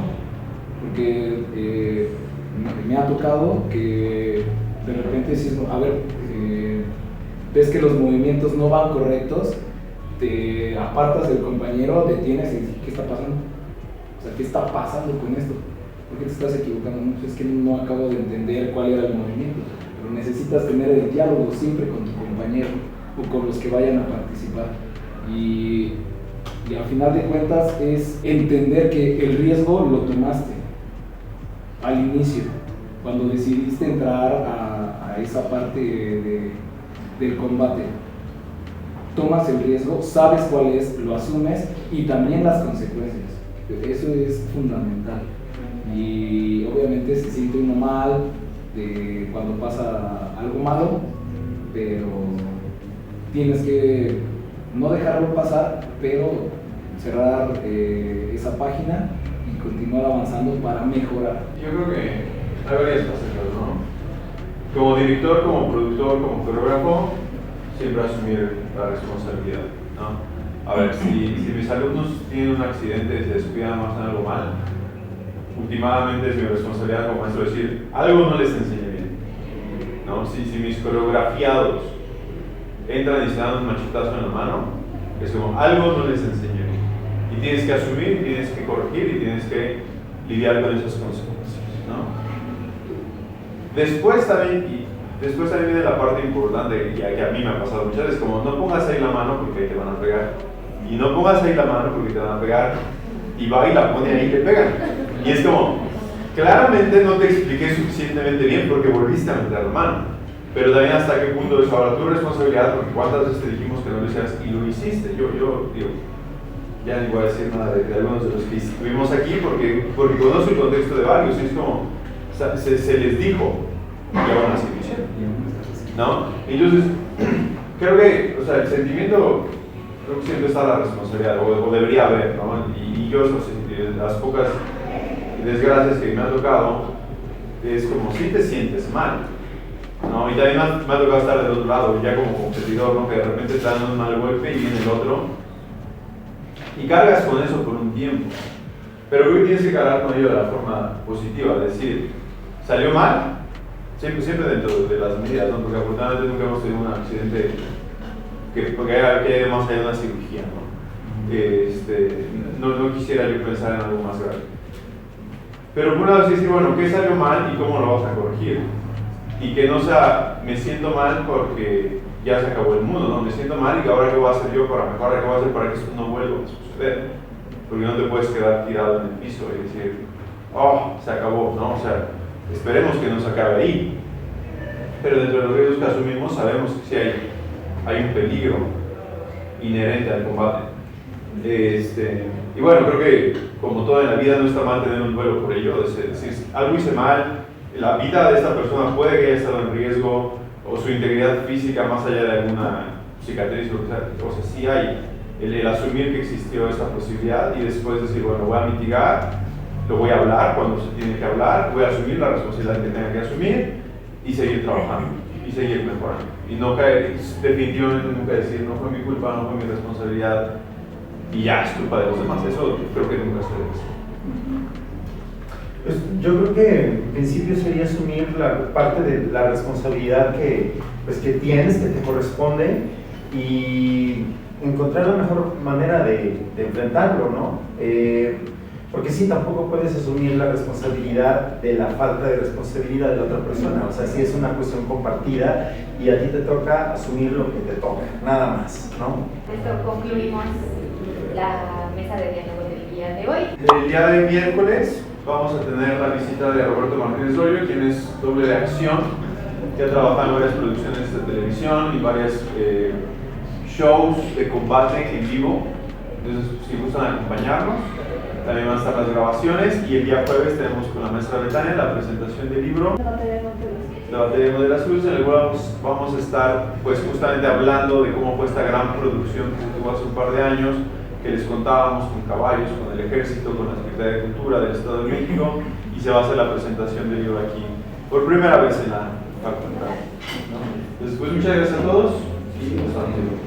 Porque me ha tocado que de repente decís, a ver, ves que los movimientos no van correctos, te apartas del compañero, detienes y dices, ¿qué está pasando? O sea, ¿qué está pasando con esto? ¿Por qué te estás equivocando? No, es que no acabo de entender cuál era el movimiento, pero necesitas tener el diálogo siempre con tu compañero o con los que vayan a participar. Y al final de cuentas es entender que el riesgo lo tomaste al inicio, cuando decidiste entrar a esa parte del combate. Tomas el riesgo, sabes cuál es, lo asumes y también las consecuencias. Eso es fundamental. Y obviamente se siente uno mal cuando pasa algo malo, pero tienes que no dejarlo pasar, pero cerrar esa página y continuar avanzando para mejorar. Yo creo que hay varias facetas, ¿no? Como director, como productor, como coreógrafo, siempre asumir la responsabilidad, ¿no? A ver, si mis alumnos tienen un accidente y se descuidan más en algo mal, últimamente es mi responsabilidad como maestro decir, algo no les enseñé bien, ¿no? Si mis coreografiados entran y se dan un machetazo en la mano, es como, algo no les enseñé bien. Y tienes que asumir, tienes que corregir y tienes que lidiar con esas consecuencias, ¿no? Después también viene la parte importante que a mí me ha pasado muchas veces, como no pongas ahí la mano porque te van a pegar. Y no pongas ahí la mano porque te van a pegar. Y va y la pone ahí y te pegan. Y es como, claramente no te expliqué suficientemente bien porque volviste a meter la mano. Pero también hasta qué punto es ahora tu responsabilidad, porque cuántas veces te dijimos que no lo hicieras y lo hiciste. Yo digo, ya ni voy a decir nada de algunos de los que estuvimos aquí porque conozco el contexto de varios y es como, se les dijo y aún así lo hicieron, ¿no? Entonces, creo que, o sea, el sentimiento, creo que siempre está la responsabilidad, o debería haber, ¿no? Y yo, las pocas desgracias que me han tocado, es como si te sientes mal, ¿no? Y también me ha tocado estar del otro lado, ya como competidor, ¿no? Que de repente te dan un mal golpe y viene el otro, y cargas con eso por un tiempo. Pero creo que tienes que cargar con ello de la forma positiva, es decir, salió mal, siempre dentro de las medidas, ¿no? Porque afortunadamente nunca hemos tenido un accidente porque además hay una cirugía, ¿no? No quisiera yo pensar en algo más grave. Pero por una vez decir, bueno, ¿qué salió mal y cómo lo vas a corregir? Y que no sea, me siento mal porque ya se acabó el mundo, ¿no? Me siento mal y ahora qué voy a hacer yo para mejorar, qué voy a hacer para que esto no vuelva a suceder. Porque no te puedes quedar tirado en el piso y decir, oh, se acabó, ¿no? O sea, esperemos que no se acabe ahí. Pero dentro de los riesgos que asumimos sabemos que sí hay un peligro inherente al combate. Y bueno, creo que como todo en la vida no está mal tener un duelo por ello, es decir, algo hice mal, la vida de esta persona puede que haya estado en riesgo, o su integridad física más allá de alguna cicatriz, o sea, sí hay el asumir que existió esta posibilidad y después decir, bueno, voy a mitigar, lo voy a hablar cuando se tiene que hablar, voy a asumir la responsabilidad que tenga que asumir y seguir trabajando y seguir mejorando. Y no caer, definitivamente nunca decir, no fue mi culpa, no fue mi responsabilidad y ya es culpa de los demás. Eso creo que nunca se debe hacer. Pues yo creo que en principio sería asumir la parte de la responsabilidad que tienes, que te corresponde y encontrar la mejor manera de enfrentarlo, ¿no? Porque sí, tampoco puedes asumir la responsabilidad de la falta de responsabilidad de la otra persona. O sea, sí es una cuestión compartida y a ti te toca asumir lo que te toca, nada más, ¿no? Esto concluimos la mesa de diálogo del día de hoy. El día de miércoles vamos a tener la visita de Roberto Martínez Loyo, quien es doble de acción, que ha trabajado en varias producciones de televisión y varios shows de combate en vivo. Entonces, si gustan acompañarnos, también van a estar las grabaciones y el día jueves tenemos con la maestra Betania la presentación del libro La batalla de Modelas Cruz, en el cual vamos a estar pues justamente hablando de cómo fue esta gran producción que tuvo hace un par de años, que les contábamos con caballos, con el ejército, con la Secretaría de Cultura del Estado de México, y se va a hacer la presentación del libro aquí por primera vez en la facultad. Entonces, pues muchas gracias a todos y nos vemos.